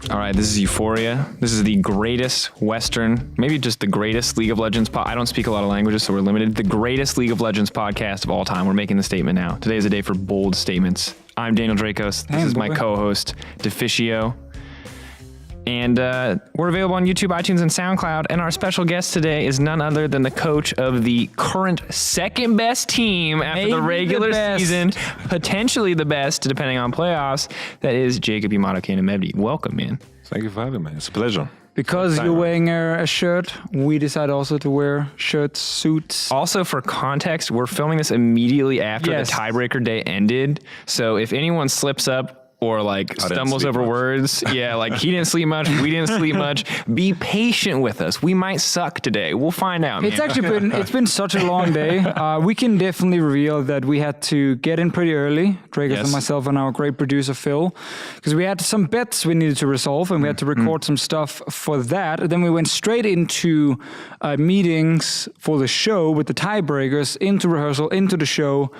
All right, this is Euphoria. This is the greatest Western, maybe just the greatest League of Legends. I don't speak a lot of languages, so we're limited. The greatest League of Legends podcast of all time. We're making the statement now. Today is a day for bold statements. I'm Daniel Drakos. This is my co-host, Deficio. And we're available on YouTube, iTunes, and SoundCloud. And our special guest today is none other than the coach of the current second best team after the regular season, potentially the best, depending on playoffs. That is Jakob, YamatoCannon, Mebdi. Welcome, man. Thank you for having me. It's a pleasure. Because you're wearing a shirt, we decide also to wear shirts, suits. Also, for context, we're filming this immediately after the tiebreaker day ended. So if anyone slips up, or like stumbles over words. Yeah, like he didn't sleep much, we didn't sleep much. Be patient with us. We might suck today. We'll find out, man. It's actually been such a long day. We can definitely reveal that we had to get in pretty early, Drakos and myself and our great producer Phil, because we had some bets we needed to resolve and we had to record some stuff for that. And then we went straight into meetings for the show with the tiebreakers, into rehearsal, into the show,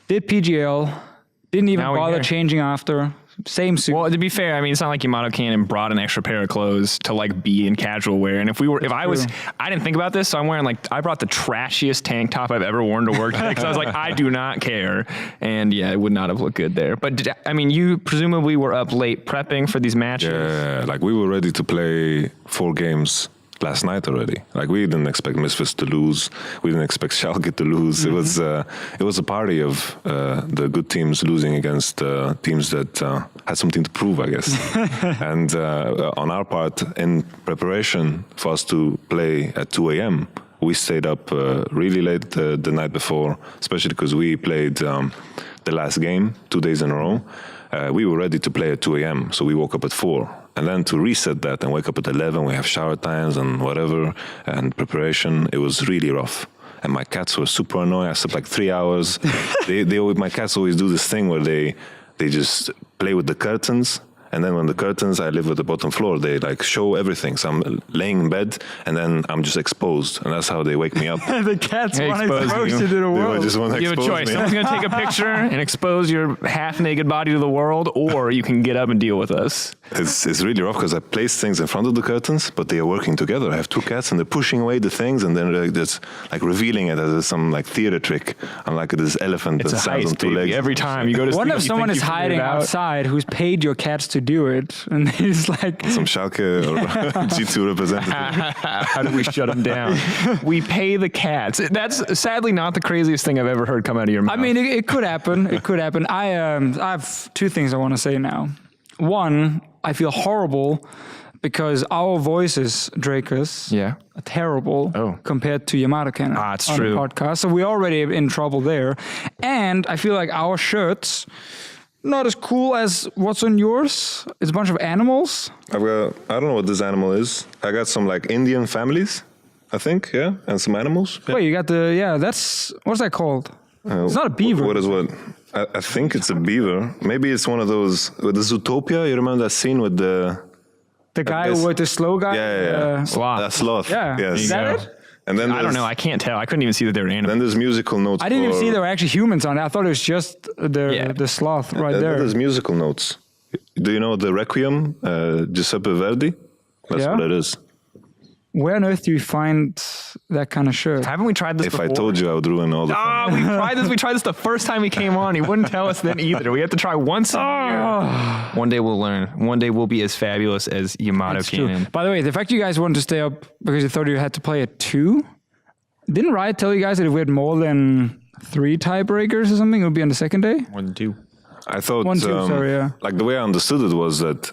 did PGL, didn't even bother changing after. Same suit. Well, to be fair, I mean, it's not like YamatoCannon brought an extra pair of clothes to like be in casual wear. And I didn't think about this, so I'm wearing I brought the trashiest tank top I've ever worn to work today because I was like, I do not care. And yeah, it would not have looked good there. But you presumably were up late prepping for these matches. Yeah, like we were ready to play 4 games last night already. Like we didn't expect Misfits to lose. We didn't expect Schalke to lose. It was a party of the good teams losing against teams that had something to prove, I guess. And on our part, in preparation for us to play at 2 a.m., we stayed up really late the night before, especially because we played the last game 2 days in a row. We were ready to play at 2 a.m., so we woke up at 4. And then to reset that and wake up at 11, we have shower times and whatever, and preparation, it was really rough. And my cats were super annoying. I slept like 3 hours. My cats always do this thing where they just play with the curtains. And then when the curtains, I live with the bottom floor, they like show everything. So I'm laying in bed and then I'm just exposed. And that's how they wake me up. The cats want to expose you to the world. You have a choice. Someone's going to take a picture and expose your half-naked body to the world, or you can get up and deal with us. It's really rough because I place things in front of the curtains, but they are working together. I have 2 cats and they're pushing away the things and then they're just like revealing it as some like theater trick. I'm like this elephant that stands on 2 legs. Every time you go to sleep, what if someone is hiding outside who's paid your cats to do it, and he's like some Schalke or G2 representative. How do we shut him down? We pay the cats. That's sadly not the craziest thing I've ever heard come out of your mouth. I mean, it could happen. It could happen. I have 2 things I want to say now. One, I feel horrible because our voices, Drakos, are terrible compared to YamatoCannon it's on true. the podcast. So we're already in trouble there. And I feel like our shirts, not as cool as what's on yours. It's a bunch of animals. I don't know what this animal is. I got some like Indian families, I think, and some animals. Yeah. Wait, you got what's that called? It's not a beaver. What is what? I think it's a beaver. Maybe it's one of those, with the Zootopia, you remember that scene with the guy with the slow guy? Yeah. Sloth. Sloth. Yeah. Yes. Is that it? And then I don't know. I can't tell. I couldn't even see that they were animals. Then there's musical notes. I didn't even see there were actually humans on it. I thought it was just the sloth right there. There's musical notes. Do you know the Requiem, Giuseppe Verdi? That's what it is. Where on earth do you find that kind of shirt? Haven't we tried this before? If I told you, I would ruin all the fun. We tried this. We tried this the first time he came on. He wouldn't tell us then either. We have to try once a year. One day we'll learn. One day we'll be as fabulous as YamatoCannon. By the way, the fact you guys wanted to stay up because you thought you had to play at 2, didn't Riot tell you guys that if we had more than 3 tiebreakers or something, it would be on the second day? More than 2. I thought, 1, 2, sorry, like the way I understood it was that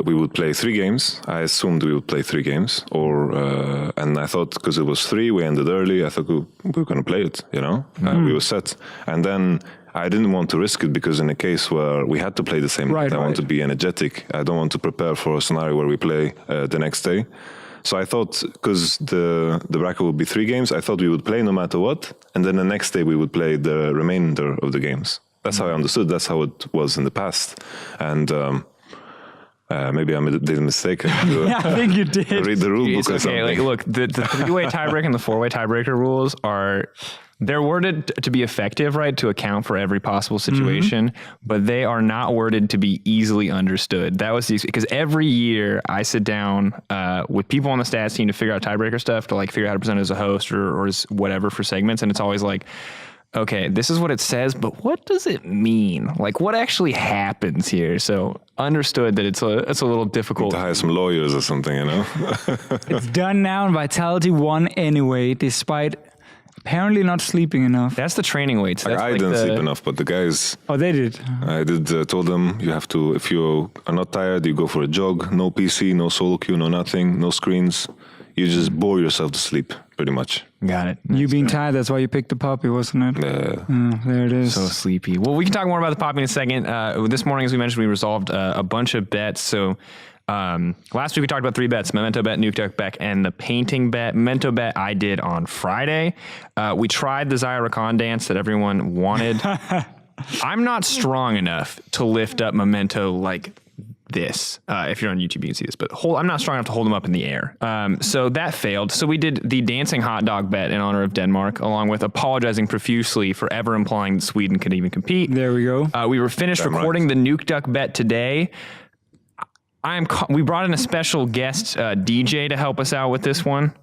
we would play 3 games. I assumed we would play 3 games, and I thought because it was 3, we ended early. I thought we were going to play it, we were set. And then I didn't want to risk it because in a case where we had to play the same night, I want to be energetic. I don't want to prepare for a scenario where we play the next day. So I thought, because the bracket would be 3 games, I thought we would play no matter what, and then the next day we would play the remainder of the games. That's how I understood. That's how it was in the past. And Maybe I did a mistake. Yeah, I think you did. Read the rule book It's or okay. something. Like, look, the 3-way tiebreaker and the 4-way tiebreaker rules they're worded to be effective, right? To account for every possible situation, but they are not worded to be easily understood. That was because every year I sit down with people on the stats team to figure out tiebreaker stuff, to like figure out how to present as a host or as whatever for segments. And it's always like, okay, this is what it says, but what does it mean? Like, what actually happens here? So understood that it's a little difficult. To hire some lawyers or something, you know? It's done now, and Vitality won anyway, despite apparently not sleeping enough. That's the training weights. That's I didn't sleep enough, but the guys... Oh, they did? I did told them you have to, if you are not tired, you go for a jog, no PC, no solo queue, no nothing, no screens. You just bore yourself to sleep, pretty much. Got it. You being tired, that's why you picked the puppy, wasn't it? There it is. So sleepy. Well, we can talk more about the poppy in a second. This morning, as we mentioned, we resolved a bunch of bets. So last week we talked about 3 bets: Memento bet, Nuke Duck bet, and the painting bet. Memento bet I did on Friday. We tried the Zaya Rakan dance that everyone wanted. I'm not strong enough to lift up Memento like this. If you're on YouTube, you can see this, but I'm not strong enough to hold them up in the air. So that failed. So we did the dancing hot dog bet in honor of Denmark, along with apologizing profusely for ever implying that Sweden could even compete. There we go. We were finished recording the Nuke Duck bet today. We brought in a special guest DJ to help us out with this one.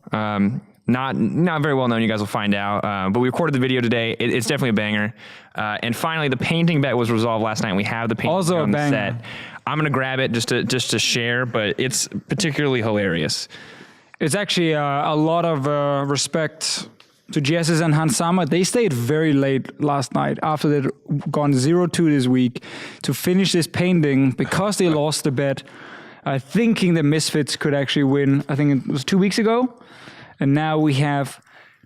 Not very well known. You guys will find out. But we recorded the video today. It's definitely a banger. And finally, the painting bet was resolved last night. We have the painting Also on a the banger. set. I'm gonna grab it just to share, but it's particularly hilarious. It's actually a lot of respect to Jesses and Hansama. They stayed very late last night after they'd gone 0-2 this week to finish this painting because they lost the bet, thinking the Misfits could actually win. I think it was 2 weeks ago. And now we have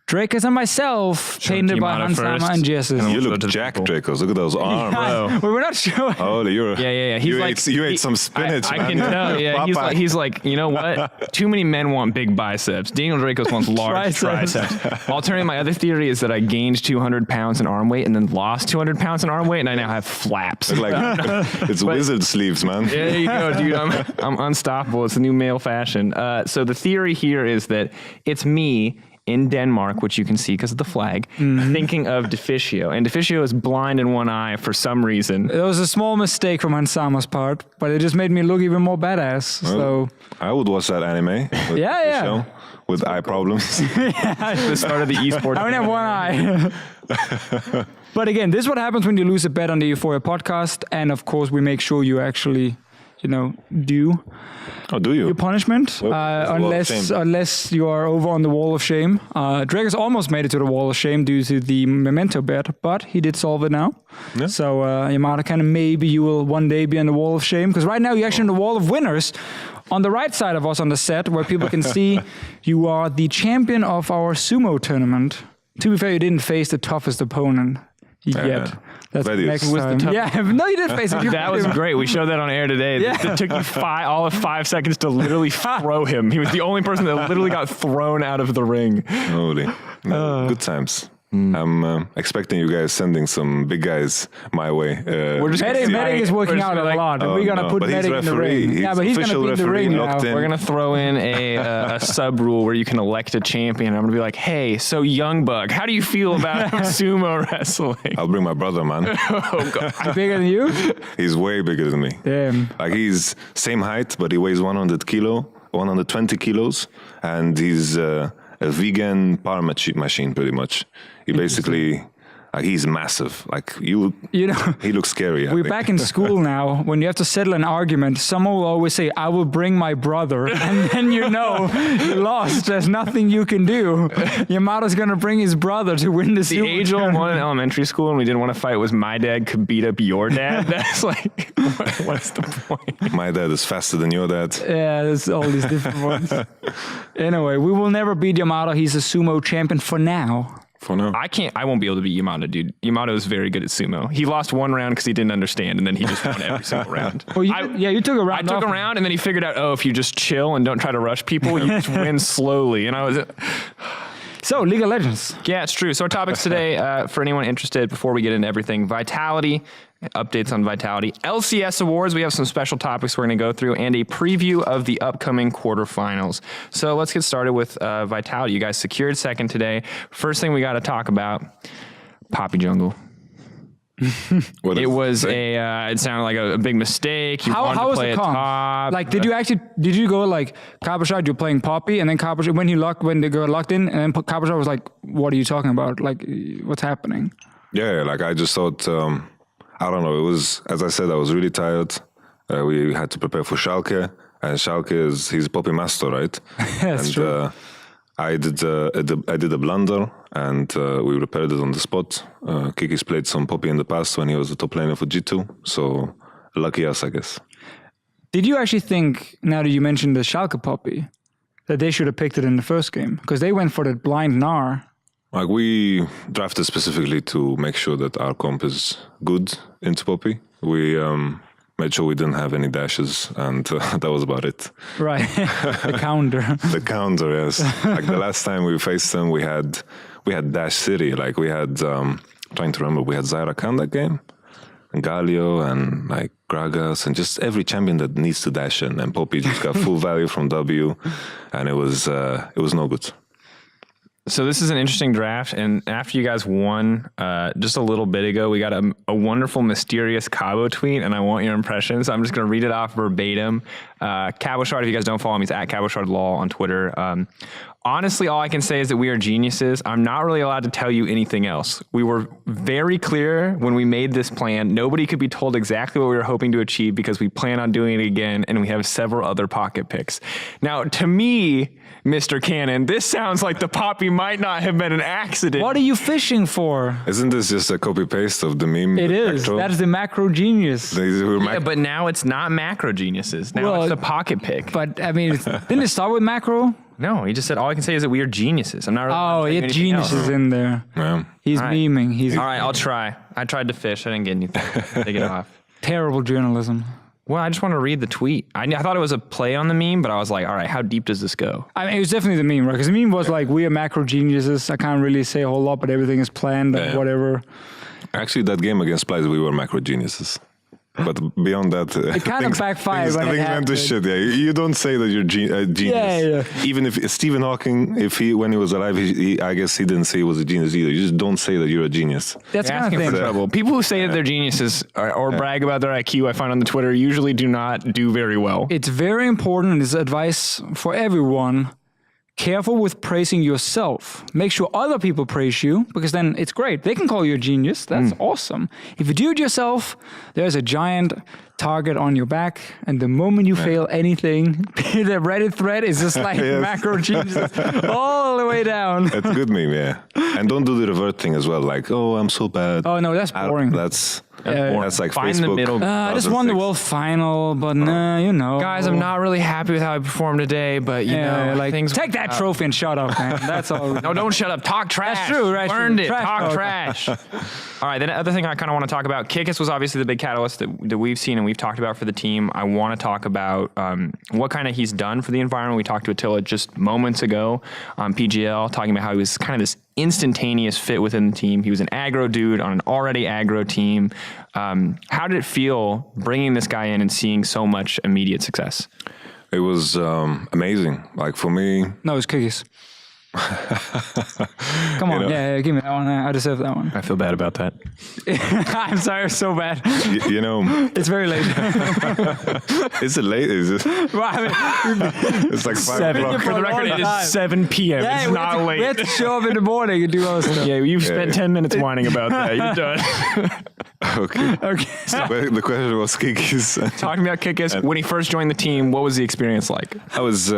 Drakos and myself painted by Hansama and Jesses. You look Jack Drakos. Look at those arms. Well, we're not sure. Oh, Yeah. You ate some spinach, I man. can tell. Yeah, he's like, you know what? Too many men want big biceps. Daniel Drakos wants large triceps. Alternatively, my other theory is that I gained 200 pounds in arm weight and then lost 200 pounds in arm weight, and I now have flaps. Like, it's wizard sleeves, man. There you go, dude. I'm unstoppable. It's a new male fashion. So the theory here is that it's me in Denmark, which you can see because of the flag, thinking of Deficio. And Deficio is blind in one eye for some reason. It was a small mistake from Hansama's part, but it just made me look even more badass. Well, I would watch that anime. With Yeah. with eye problems. The start of the esports. I only have one eye. But again, this is what happens when you lose a bet on the Euphoria podcast. And of course, we make sure you actually, do Oh, do you? your punishment, unless you are over on the wall of shame. Drakos almost made it to the wall of shame due to the Memento bet, but he did solve it now. Yeah. So YamatoCannon, maybe you will one day be on the wall of shame, because right now you're actually on the wall of winners. On the right side of us on the set, where people can see you are the champion of our sumo tournament. To be fair, you didn't face the toughest opponent yet. That's That is. next Who was the time. Yeah, no, you did face it. That was great. We showed that on air today. Yeah. It took you all of 5 seconds to literally throw him. He was the only person that literally got thrown out of the ring. Holy. Good times. I'm expecting you guys sending some big guys my way. We're just Medic is working out a lot, and we're gonna put Medic in the ring. Yeah, but he's gonna be in the ring now. We're gonna throw in a sub rule where you can elect a champion. I'm gonna be like, hey, so Young Bug, how do you feel about sumo wrestling? I'll bring my brother, man. Oh god, He's bigger than you? He's way bigger than me. Damn. Like, he's same height, but he weighs 120 kilos, and he's a vegan power machine, pretty much. He basically, he's massive. Like, he looks scary. We're back in school now. When you have to settle an argument, someone will always say, I will bring my brother. And then you lost. There's nothing you can do. Yamato's going to bring his brother to win the the age-old one in elementary school, and we didn't want to fight. Was my dad could beat up your dad? That's like, what's the point? My dad is faster than your dad. Yeah, there's all these different ones. Anyway, we will never beat Yamato. He's a sumo champion for now. For now. I won't be able to beat Yamato, dude. Yamato is very good at sumo. He lost one round because he didn't understand, and then he just won every single round. Well, you took a round. I took a round, and then he figured out, if you just chill and don't try to rush people, you just win slowly. And I was... So, League of Legends. Yeah, it's true. So our topics today, for anyone interested, before we get into everything, Vitality, updates on Vitality, LCS Awards, we have some special topics we're going to go through, and a preview of the upcoming quarterfinals. So let's get started with Vitality. You guys secured second today. First thing we got to talk about, Poppy Jungle. It was it sounded like a big mistake. You wanted to play was the comp? top. Like, did you go like Cabochard, you're playing Poppy, and then Cabochard, when they got locked in, and then Cabochard was like, what are you talking about? Like, what's happening? Yeah, like I just thought, I don't know, it was, as I said, I was really tired. We had to prepare for Schalke, and Schalke he's a Poppy master, right? That's true. I did a blunder, and we repaired it on the spot. Kikis played some Poppy in the past when he was the top laner for G2, so lucky us, I guess. Did you actually think, now that you mentioned the Schalke Poppy, that they should have picked it in the first game? Because they went for the blind Gnar. Like, we drafted specifically to make sure that our comp is good into Poppy. We made sure we didn't have any dashes, and that was about it. Right, the counter. The counter, yes. Like the last time we faced them, we had Dash City. Like we had, trying to remember, we had Zyra Khan that game, and Galio, and like Gragas, and just every champion that needs to dash in. And Poppy just got full value from W, and it was no good. So this is an interesting draft, and after you guys won just a little bit ago, we got a wonderful, mysterious Cabo tweet, and I want your impression, so I'm just going to read it off verbatim. Cabochard, if you guys don't follow him, he's at Cabochard Law on Twitter. Honestly, all I can say is that we are geniuses. I'm not really allowed to tell you anything else. We were very clear when we made this plan. Nobody could be told exactly what we were hoping to achieve because we plan on doing it again, and we have several other pocket picks. Now, to me, Mr. Cannon, this sounds like the Poppy might not have been an accident. What are you fishing for? Isn't this just a copy-paste of the meme? It is. Macro? That is the macro genius. Yeah, but now it's not macro geniuses. Now it's a pocket pick. But, I mean, didn't it start with macro? No, he just said, all I can say is that we are geniuses. I'm not really Oh, he had geniuses in there. Yeah. He's memeing. All right, I'll try. I tried to fish. I didn't get anything. Take it off. Terrible journalism. Well, I just want to read the tweet. I thought it was a play on the meme, but I was like, all right, how deep does this go? I mean, it was definitely the meme, right? Because the meme was like, we are macro geniuses. I can't really say a whole lot, but everything is planned and whatever. Actually, that game against Splice, we were macro geniuses. But beyond that, it kind of backfired when it happened. Went to shit. Yeah, you don't say that you're genius. Yeah. Even if Stephen Hawking, when he was alive, I guess he didn't say he was a genius either. You just don't say that you're a genius. That's kind of thing. Trouble. People who say that they're geniuses or brag about their IQ, I find on the Twitter, usually do not do very well. It's very important. This is advice for everyone. Careful with praising yourself. Make sure other people praise you, because then it's great. They can call you a genius. That's awesome. If you do it yourself, there's a giant target on your back, and the moment you fail anything, the Reddit thread is just like macro genius all the way down. That's a good meme, yeah. And don't do the revert thing as well, like, oh, I'm so bad. Oh, no, that's boring. That's like Find Facebook. the middle. I just won the world final, but you know. Guys, I'm not really happy with how I performed today, but you know, like, things take that trophy and shut up, man. That's all. No, don't shut up. Talk trash. That's true, right? Learned it. Trash Talk talk. trash. All right, then the other thing I kind of want to talk about, Kikis was obviously the big catalyst that we've seen and we've talked about for the team. I want to talk about what kind of he's done for the environment. We talked to Attila just moments ago on PGL, talking about how he was kind of this instantaneous fit within the team. He was an aggro dude on an already aggro team. How did it feel bringing this guy in and seeing so much immediate success? It was amazing. Like for me... No, it's Kikis. Come on, give me that one. I deserve that one. I feel bad about that. I'm sorry, it's so bad. You know... It's very late. Is it late? Is it? Well, I mean, it's like 5 7 o'clock. For the record, it is 7 p.m. yeah, it's not late. We have to show up in the morning and do all this stuff. Yeah, you've spent 10 minutes whining about that. You're done. Okay. So the question was Kikis. Talking about Kikis, when he first joined the team, what was the experience like? I was...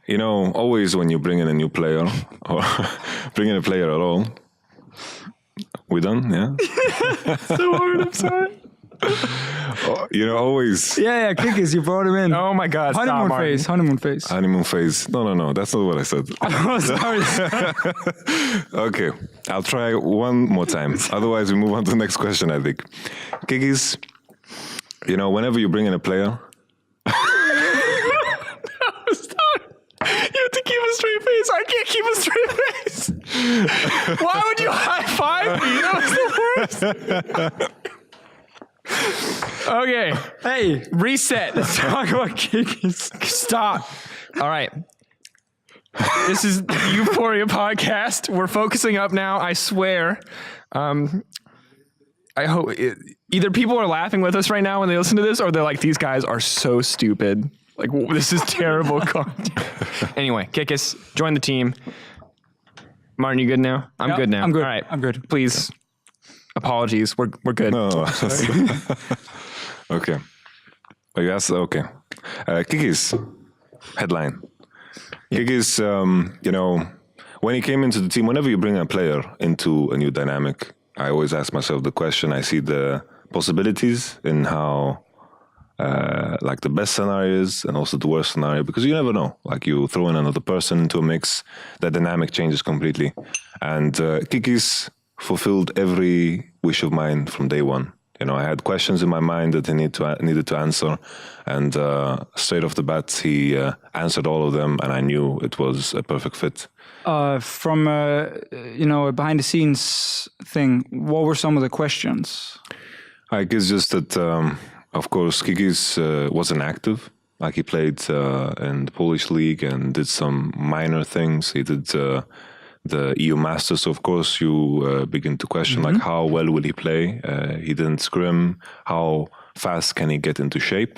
you know, always when you bring in a new player or bring in a player at all, we done, yeah? So hard, I'm sorry. You know, always. Yeah, Kikis, you brought him in. Oh my God, honeymoon stop, phase, honeymoon phase. Honeymoon phase. No, that's not what I said. Oh, sorry. Okay, I'll try one more time. Otherwise, we move on to the next question, I think. Kikis, you know, whenever you bring in a player... You have to keep a straight face. I can't keep a straight face. Why would you high five me? That was the worst. Okay. Hey, reset. Let's talk about Kikis. Stop. All right. This is the Euphoria podcast. We're focusing up now. I swear. I hope either people are laughing with us right now when they listen to this, or they're like, these guys are so stupid. Like, this is terrible content. Anyway, Kikis, join the team. Martin, you good now? I'm good now. I'm good. All right. I'm good. Please. Apologies. We're good. No. Okay. I guess, okay. Kikis, headline. Kikis, when he came into the team, whenever you bring a player into a new dynamic, I always ask myself the question. I see the possibilities in how, like the best scenarios and also the worst scenario, because you never know. Like you throw in another person into a mix, the dynamic changes completely. And Kikis fulfilled every wish of mine from day one. I had questions in my mind that I needed to answer, and straight off the bat, he answered all of them, and I knew it was a perfect fit. From a behind the scenes thing, what were some of the questions? I guess just that, of course, Kikis wasn't active. Like he played in the Polish league and did some minor things. He did the EU Masters. Of course, you begin to question like how well will he play? He didn't scrim. How fast can he get into shape?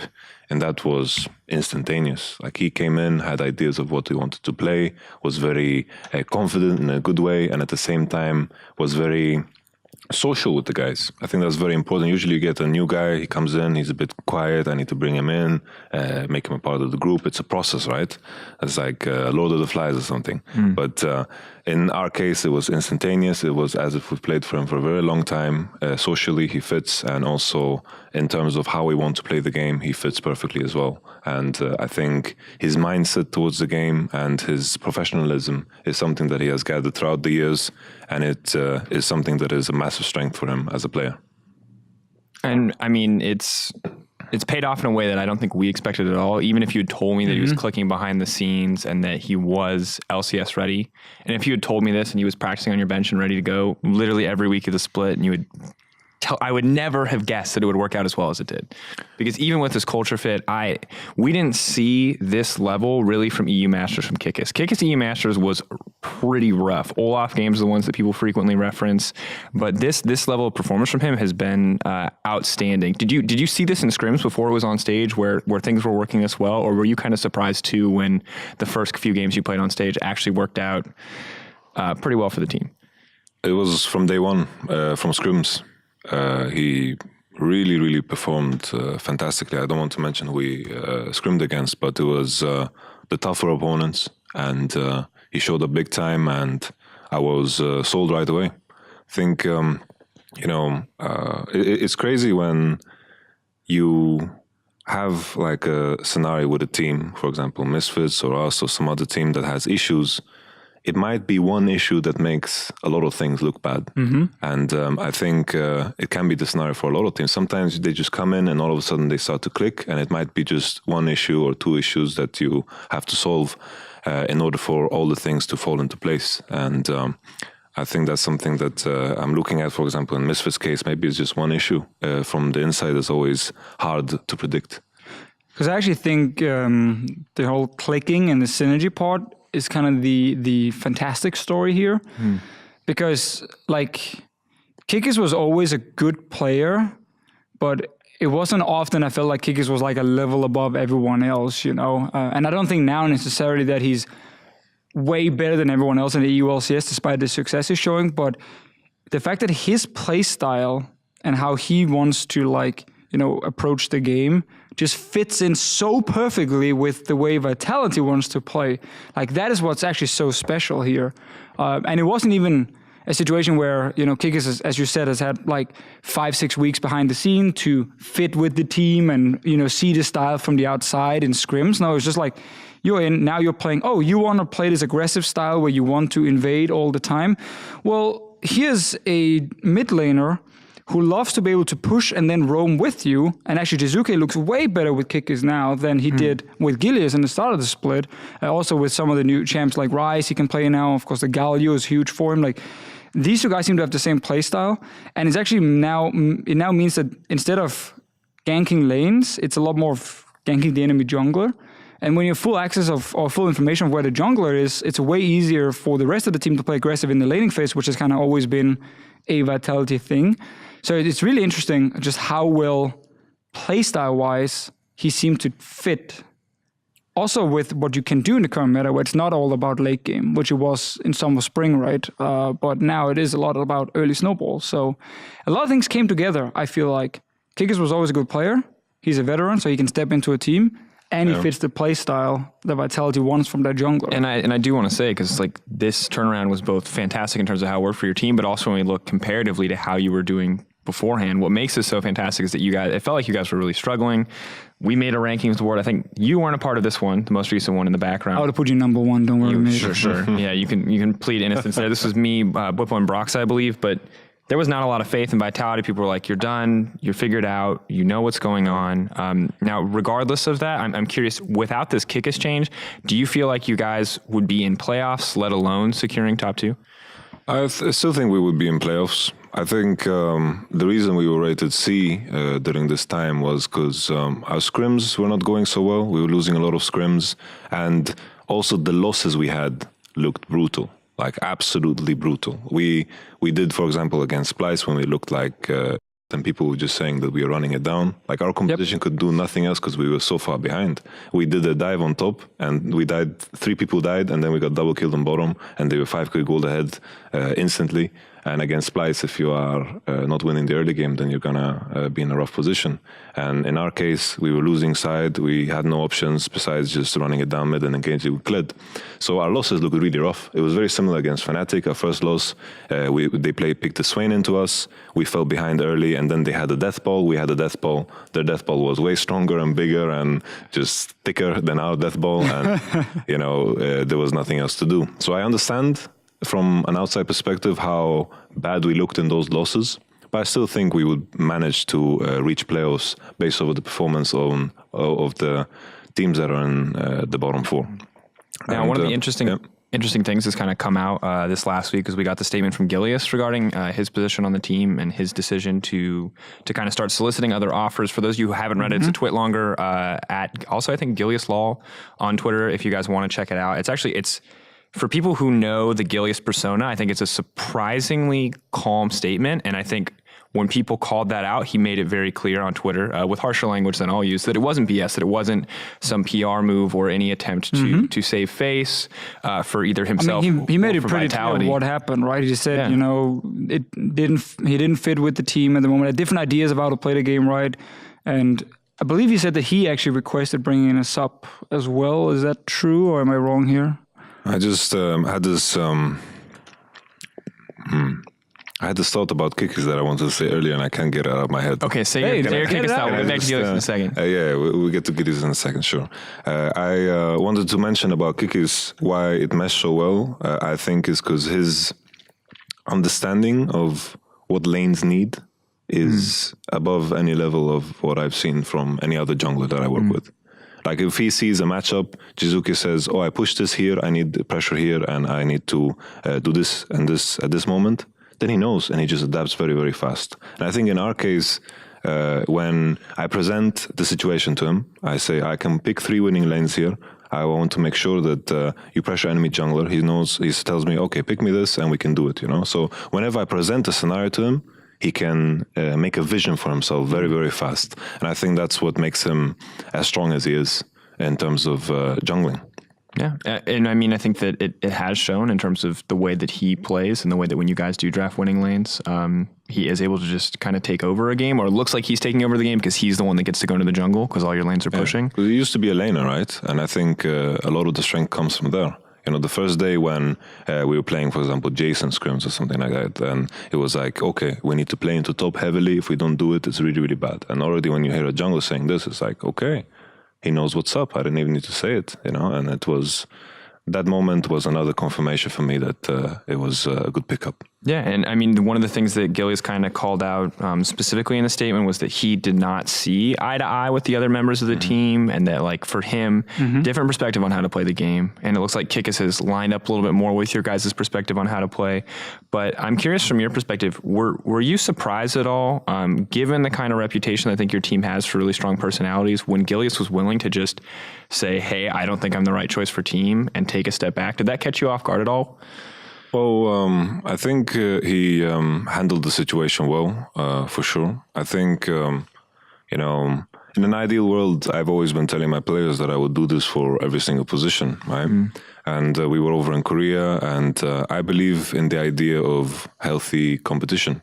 And that was instantaneous. Like he came in, had ideas of what he wanted to play, was very confident in a good way, and at the same time was very social with the guys. I think that's very important. Usually you get a new guy, he comes in, he's a bit quiet, I need to bring him in, make him a part of the group. It's a process, right? It's like Lord of the Flies or something. But in our case, it was instantaneous. It was as if we've played for him for a very long time. Socially, he fits, and also in terms of how we want to play the game, he fits perfectly as well. And I think his mindset towards the game and his professionalism is something that he has gathered throughout the years, and it is something that is a massive strength for him as a player. And I mean, it's paid off in a way that I don't think we expected at all. Even if you had told me that he was clicking behind the scenes and that he was LCS ready, and if you had told me this and he was practicing on your bench and ready to go literally every week of the split, and you would I would never have guessed that it would work out as well as it did. Because even with this culture fit, we didn't see this level really from EU Masters from Kikis. Kikis EU Masters was pretty rough. Olaf games are the ones that people frequently reference, but this level of performance from him has been outstanding. Did you see this in scrims before it was on stage where things were working this well, or were you kind of surprised too when the first few games you played on stage actually worked out pretty well for the team? It was from day one, from scrims. He really performed fantastically. I don't want to mention who he scrimmed against, but it was the tougher opponents, and he showed up big time, and I was sold right away. I think, it's crazy when you have like a scenario with a team, for example, Misfits or us or some other team that has issues. It might be one issue that makes a lot of things look bad. And I think it can be the scenario for a lot of teams. Sometimes they just come in and all of a sudden they start to click, and it might be just one issue or two issues that you have to solve in order for all the things to fall into place. And I think that's something that I'm looking at, for example, in Misfits' case, maybe it's just one issue. From the inside, it's always hard to predict. Because I actually think the whole clicking and the synergy part is kind of the fantastic story here. Because like Kikis was always a good player, but it wasn't often I felt like Kikis was like a level above everyone else, and I don't think now necessarily that he's way better than everyone else in the EU LCS despite the success he's showing, but the fact that his play style and how he wants to approach the game just fits in so perfectly with the way Vitality wants to play. Like that is what's actually so special here. And it wasn't even a situation where, Kikis, as you said, has had like 5-6 weeks behind the scene to fit with the team and, see the style from the outside in scrims. No, it's just like you're in, now you're playing, you want to play this aggressive style where you want to invade all the time. Well, here's a mid laner who loves to be able to push and then roam with you. And actually, Jizuke looks way better with Kikis now than he did with Gilius in the start of the split. Also with some of the new champs like Ryze, he can play now. Of course, the Galio is huge for him. Like, these two guys seem to have the same play style. And it's actually it now means that instead of ganking lanes, it's a lot more of ganking the enemy jungler. And when you have full access or full information of where the jungler is, it's way easier for the rest of the team to play aggressive in the laning phase, which has kind of always been a Vitality thing. So it's really interesting just how well, playstyle-wise, he seemed to fit. Also with what you can do in the current meta, where it's not all about late game, which it was in summer spring, right? But now it is a lot about early snowballs. So a lot of things came together, I feel like. Kikis was always a good player. He's a veteran, so he can step into a team. And he fits the play style that Vitality wants from that jungler. And I do want to say, because like this turnaround was both fantastic in terms of how it worked for your team, but also when we look comparatively to how you were doing beforehand, what makes this so fantastic is that it felt like you guys were really struggling. We made a rankings award. I think you weren't a part of this one, the most recent one in the background. I would have put you number one, don't worry. Sure. Yeah, you can plead innocence there. This was me, Bwipo and Brox, I believe, but there was not a lot of faith in Vitality. People were like, you're done, you're figured out, you know what's going on. Now, regardless of that, I'm curious, without this Kikis change, do you feel like you guys would be in playoffs, let alone securing top 2? I still think we would be in playoffs. I think the reason we were rated C during this time was because our scrims were not going so well. We were losing a lot of scrims. And also the losses we had looked brutal. Like absolutely brutal. We did, for example, against Splice when we looked like, and people were just saying that we were running it down. Like our competition could do nothing else because we were so far behind. We did a dive on top and we died. 3 people died and then we got double killed on bottom and they were 5k gold ahead instantly. And against Splice, if you are not winning the early game, then you're gonna be in a rough position. And in our case, we were losing side. We had no options besides just running it down mid and engaging with Kled. So our losses looked really rough. It was very similar against Fnatic. Our first loss, they picked a Swain into us. We fell behind early, and then they had a death ball. We had a death ball. Their death ball was way stronger and bigger and just thicker than our death ball. And there was nothing else to do. So I understand from an outside perspective how bad we looked in those losses, but I still think we would manage to reach playoffs based over the performance of the teams that are in the bottom 4. Now, and, one of the interesting things that's kind of come out this last week is we got the statement from Gilius regarding his position on the team and his decision to kind of start soliciting other offers. For those of you who haven't read it, it's a twit longer at also I think Gilius Law on Twitter if you guys want to check it out. It's for people who know the Gilius persona, I think it's a surprisingly calm statement. And I think when people called that out, he made it very clear on Twitter with harsher language than I'll use that it wasn't BS, that it wasn't some PR move or any attempt to save face for either himself. He made it pretty Vitality. clear what happened, right? He just said, he didn't fit with the team at the moment. Had different ideas of how to play the game, right? And I believe he said that he actually requested bringing in a sub as well. Is that true, or am I wrong here? I just had this. I had this thought about Kikis that I wanted to say earlier, and I can't get it out of my head. Okay, say your Kikis out. We'll get back to Gilius in a second. Yeah, we get to Gilius in a second, sure. I wanted to mention about Kikis why it meshed so well. I think is because his understanding of what lanes need is above any level of what I've seen from any other jungler that I work with. Like if he sees a matchup, Jizuke says, I pushed this here, I need pressure here, and I need to do this and this at this moment, then he knows and he just adapts very, very fast. And I think in our case, when I present the situation to him, I say, I can pick 3 winning lanes here. I want to make sure that you pressure enemy jungler. He knows, he tells me, okay, pick me this and we can do it, So whenever I present a scenario to him, he can make a vision for himself very, very fast. And I think that's what makes him as strong as he is in terms of jungling. Yeah, and I mean, I think that it has shown in terms of the way that he plays and the way that when you guys do draft winning lanes, he is able to just kind of take over a game, or it looks like he's taking over the game because he's the one that gets to go into the jungle because all your lanes are pushing. He used to be a laner, right? And I think a lot of the strength comes from there. The first day when we were playing, for example, Jason scrims or something like that, and it was like, okay, we need to play into top heavily. If we don't do it, it's really, really bad. And already when you hear a jungler saying this, it's like, okay, he knows what's up. I didn't even need to say it, And that moment was another confirmation for me that it was a good pickup. Yeah, and I mean, one of the things that Gilius kind of called out specifically in the statement was that he did not see eye to eye with the other members of the team, and that, like, for him, different perspective on how to play the game. And it looks like Kikis has lined up a little bit more with your guys' perspective on how to play. But I'm curious from your perspective, were you surprised at all, given the kind of reputation I think your team has for really strong personalities, when Gilius was willing to just say, hey, I don't think I'm the right choice for team, and take a step back? Did that catch you off guard at all? Well, I think he handled the situation well, for sure. I think, in an ideal world, I've always been telling my players that I would do this for every single position, right? And we were over in Korea, and I believe in the idea of healthy competition.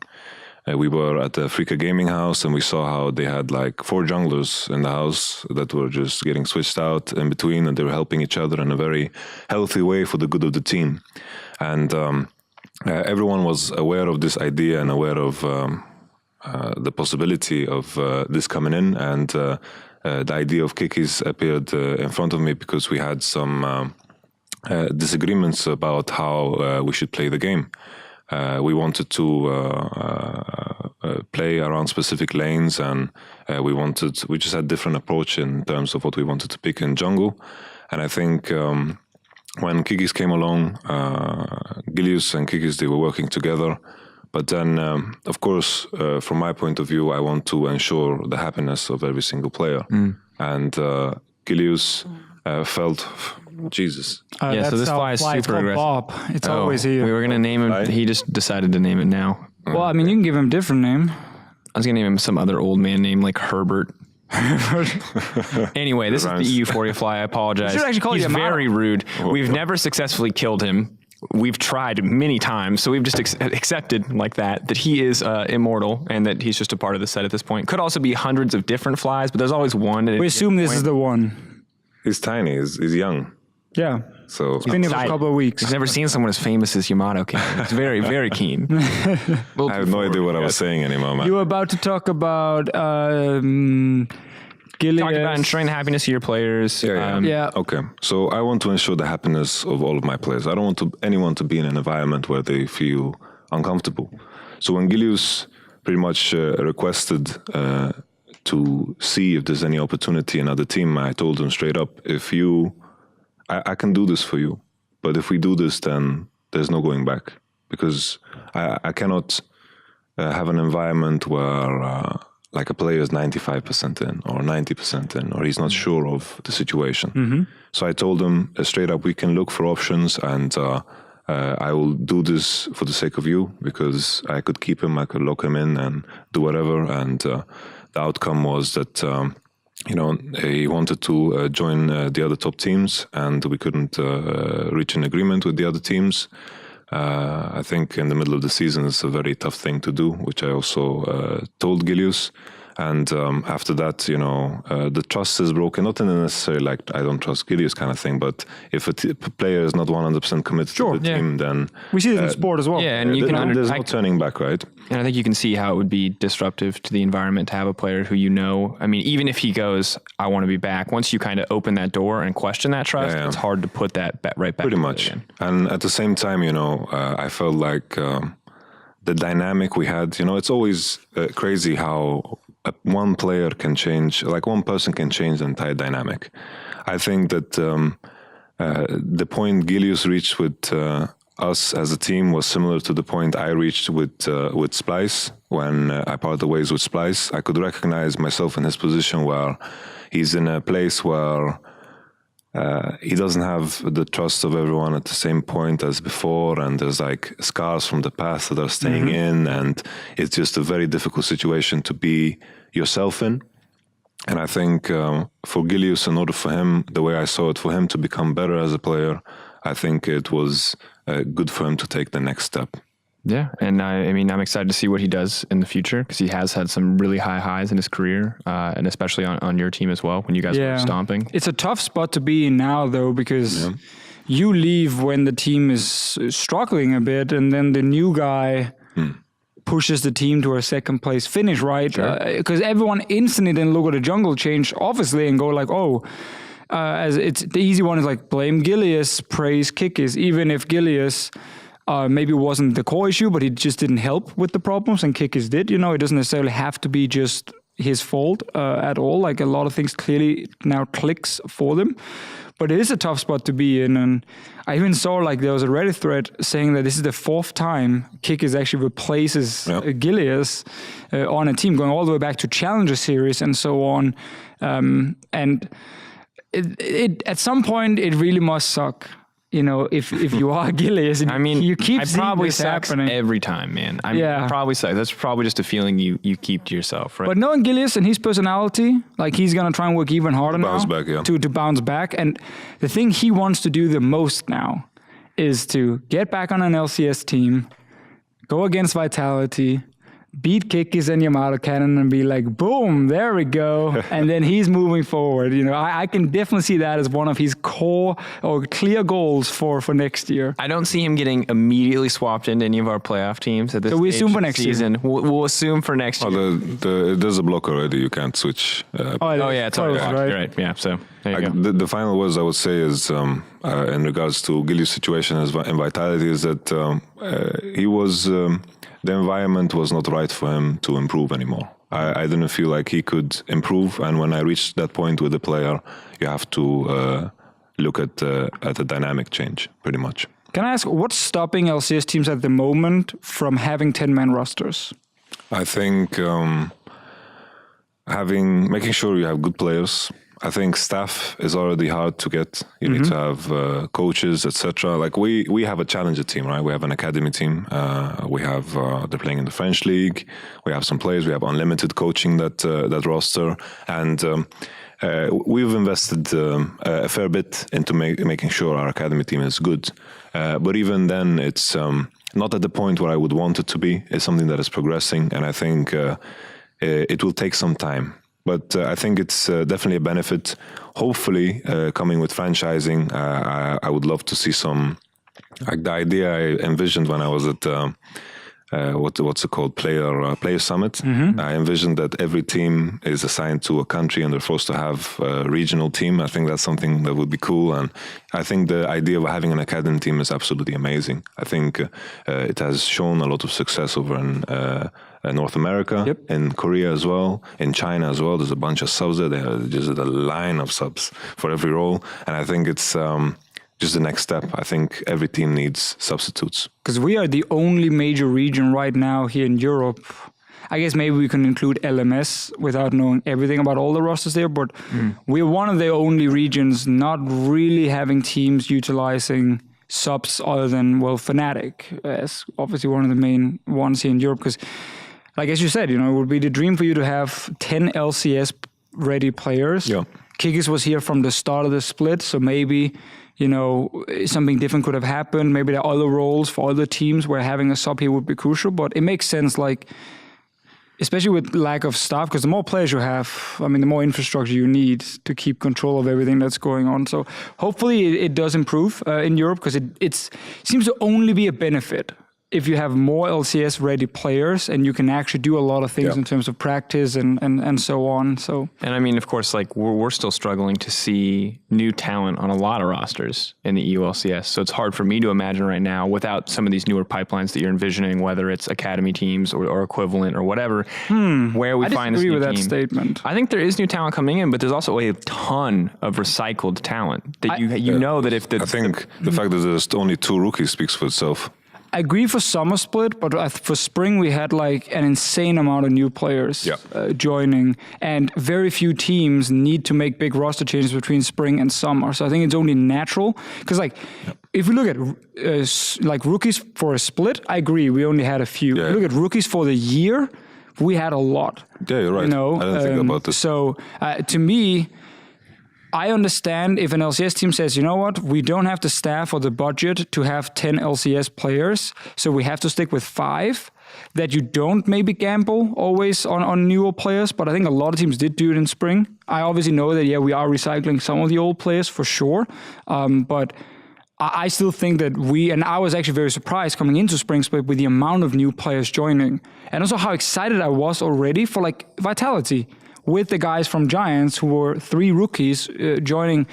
We were at the Afrika Gaming House, and we saw how they had like 4 junglers in the house that were just getting switched out in between, and they were helping each other in a very healthy way for the good of the team. And everyone was aware of this idea and aware of the possibility of this coming in. And the idea of Kikis appeared in front of me because we had some disagreements about how we should play the game. We wanted to play around specific lanes, and we just had different approach in terms of what we wanted to pick in jungle. And I think when Kikis came along, Gilius and Kikis, they were working together. But then, of course, from my point of view, I want to ensure the happiness of every single player. And Gilius felt, Jesus. Yeah, so this fly is super aggressive. Bob. It's always here. We were going to name him. He just decided to name it now. Well, I mean, you can give him a different name. I was going to name him some other old man name like Herbert. Anyway, this is the EUphoria fly. I apologize. Should actually call He's you Yamato. very rude. We've never successfully killed him. We've tried many times, so we've just accepted like that he is immortal and that he's just a part of the set at this point. Could also be hundreds of different flies, but there's always one. We assume this is the one. He's tiny. He's young. Yeah. So It's been here for a couple of weeks. I've never seen someone as famous as YamatoCannon. It's very, very keen. I have no idea what I was saying anymore, man. You were about to talk about Talk Gilius. about ensuring the happiness of your players. Yeah. Okay, so I want to ensure the happiness of all of my players. I don't want anyone to be in an environment where they feel uncomfortable. So when Gilius pretty much requested to see if there's any opportunity in another team, I told him straight up, I can do this for you, but if we do this, then there's no going back, because I cannot have an environment where like a player is 95% in or 90% in, or he's not sure of the situation. So I told him straight up, we can look for options, and I will do this for the sake of you, because I could keep him, I could lock him in and do whatever. And the outcome was that he wanted to join the other top teams, and we couldn't reach an agreement with the other teams. I think in the middle of the season it's a very tough thing to do, which I also told Gilius. And after that, the trust is broken, not in a necessarily like I don't trust Gilius kind of thing, but if a player is not 100% committed to the team, then... We see it in sport as well. Yeah, and there's no turning back, right? And I think you can see how it would be disruptive to the environment to have a player who I mean, even if he goes, I want to be back, once you kind of open that door and question that trust, it's hard to put that right back. Pretty much. Again. And at the same time, I felt like the dynamic we had, it's always crazy how one player can change, like one person can change the entire dynamic. I think that the point Gilius reached with us as a team was similar to the point I reached with Splice when I parted ways with Splice. I could recognize myself in his position where he's in a place where he doesn't have the trust of everyone at the same point as before, and there's like scars from the past that are staying in, and it's just a very difficult situation to be yourself in. And I think for Gilius, in order for him, the way I saw it, for him to become better as a player, I think it was good for him to take the next step. Yeah, and I mean, I'm excited to see what he does in the future, because he has had some really high highs in his career, and especially on your team as well, when you guys were stomping. It's a tough spot to be in now, though, because you leave when the team is struggling a bit, and then the new guy pushes the team to a second place finish, right? Because everyone instantly then look at the jungle change, obviously, and go like, as it's the easy one is like blame Gilius, praise Kikis, even if Gilius Maybe it wasn't the core issue, but he just didn't help with the problems, and Kikis did. It doesn't necessarily have to be just his fault at all. Like, a lot of things clearly now clicks for them. But it is a tough spot to be in, and I even saw there was a Reddit thread saying that this is the 4th time Kikis actually replaces Gilius on a team, going all the way back to Challenger Series and so on. And it at some point it really must suck. If you are Gilius, you keep seeing probably this sucks happening every time, man. Probably sucks. That's probably just a feeling you keep to yourself, right? But knowing Gilius and his personality, he's gonna try and work even harder to bounce back. And the thing he wants to do the most now is to get back on an LCS team, go against Vitality, beat Kikis and YamatoCannon, and be like, boom, there we go. And then he's moving forward. I can definitely see that as one of his core or clear goals for next year. I don't see him getting immediately swapped into any of our playoff teams at this we assume for next season. year. We'll assume for next year. There's a block already. You can't switch. It's already blocked. right. You're right. Yeah, so there you go. The final words I would say is, in regards to Gilius' situation in Vitality, is that he was... the environment was not right for him to improve anymore. I didn't feel like he could improve, and when I reached that point with the player, you have to look at a dynamic change, pretty much. Can I ask, what's stopping LCS teams at the moment from having 10-man rosters? I think making sure you have good players. I think staff is already hard to get. You need to have coaches, etc. We have a challenger team, right? We have an academy team. We have they're playing in the French league. We have some players. We have unlimited coaching that roster, and we've invested a fair bit into making sure our academy team is good. But even then, it's not at the point where I would want it to be. It's something that is progressing, and I think it will take some time. But I think it's definitely a benefit. Hopefully, coming with franchising, I would love to see some. The idea I envisioned when I was at what's it called, Player Summit. I envisioned that every team is assigned to a country and they're forced to have a regional team. I think that's something that would be cool, and I think the idea of having an academy team is absolutely amazing. I think it has shown a lot of success over in North America, in Korea as well, in China as well. There's a bunch of subs there. There's just a line of subs for every role, and I think it's just the next step. I think every team needs substitutes. Because we are the only major region right now here in Europe. I guess maybe we can include LMS without knowing everything about all the rosters there, but we're one of the only regions not really having teams utilizing subs other than, Fnatic, as obviously one of the main ones here in Europe. Because, as you said, it would be the dream for you to have 10 LCS ready players. Yeah. Kikis was here from the start of the split, so maybe something different could have happened. Maybe there are other roles for other teams where having a sub here would be crucial. But it makes sense, especially with lack of staff, because the more players you have, the more infrastructure you need to keep control of everything that's going on. So hopefully it does improve in Europe, because it seems to only be a benefit if you have more LCS-ready players and you can actually do a lot of things in terms of practice and so on. And of course, we're still struggling to see new talent on a lot of rosters in the EU LCS. So it's hard for me to imagine right now, without some of these newer pipelines that you're envisioning, whether it's academy teams or equivalent or whatever, where we find this new team. I disagree with that statement. I think there is new talent coming in, but there's also a ton of recycled talent that that if I think the fact that there's only 2 rookies speaks for itself. I agree for summer split, but for spring we had an insane amount of new players joining, and very few teams need to make big roster changes between spring and summer. So I think it's only natural, because if we look at rookies for a split, I agree we only had a few. If you look at rookies for the year, we had a lot. Yeah, you're right. I didn't think about this. So to me, I understand if an LCS team says, you know what, we don't have the staff or the budget to have 10 LCS players, so we have to stick with 5, that you don't maybe gamble always on newer players, but I think a lot of teams did do it in spring. I obviously know that, we are recycling some of the old players for sure, but I still think that and I was actually very surprised coming into spring split with the amount of new players joining, and also how excited I was already for Vitality, with the guys from Giants, who were 3 rookies joining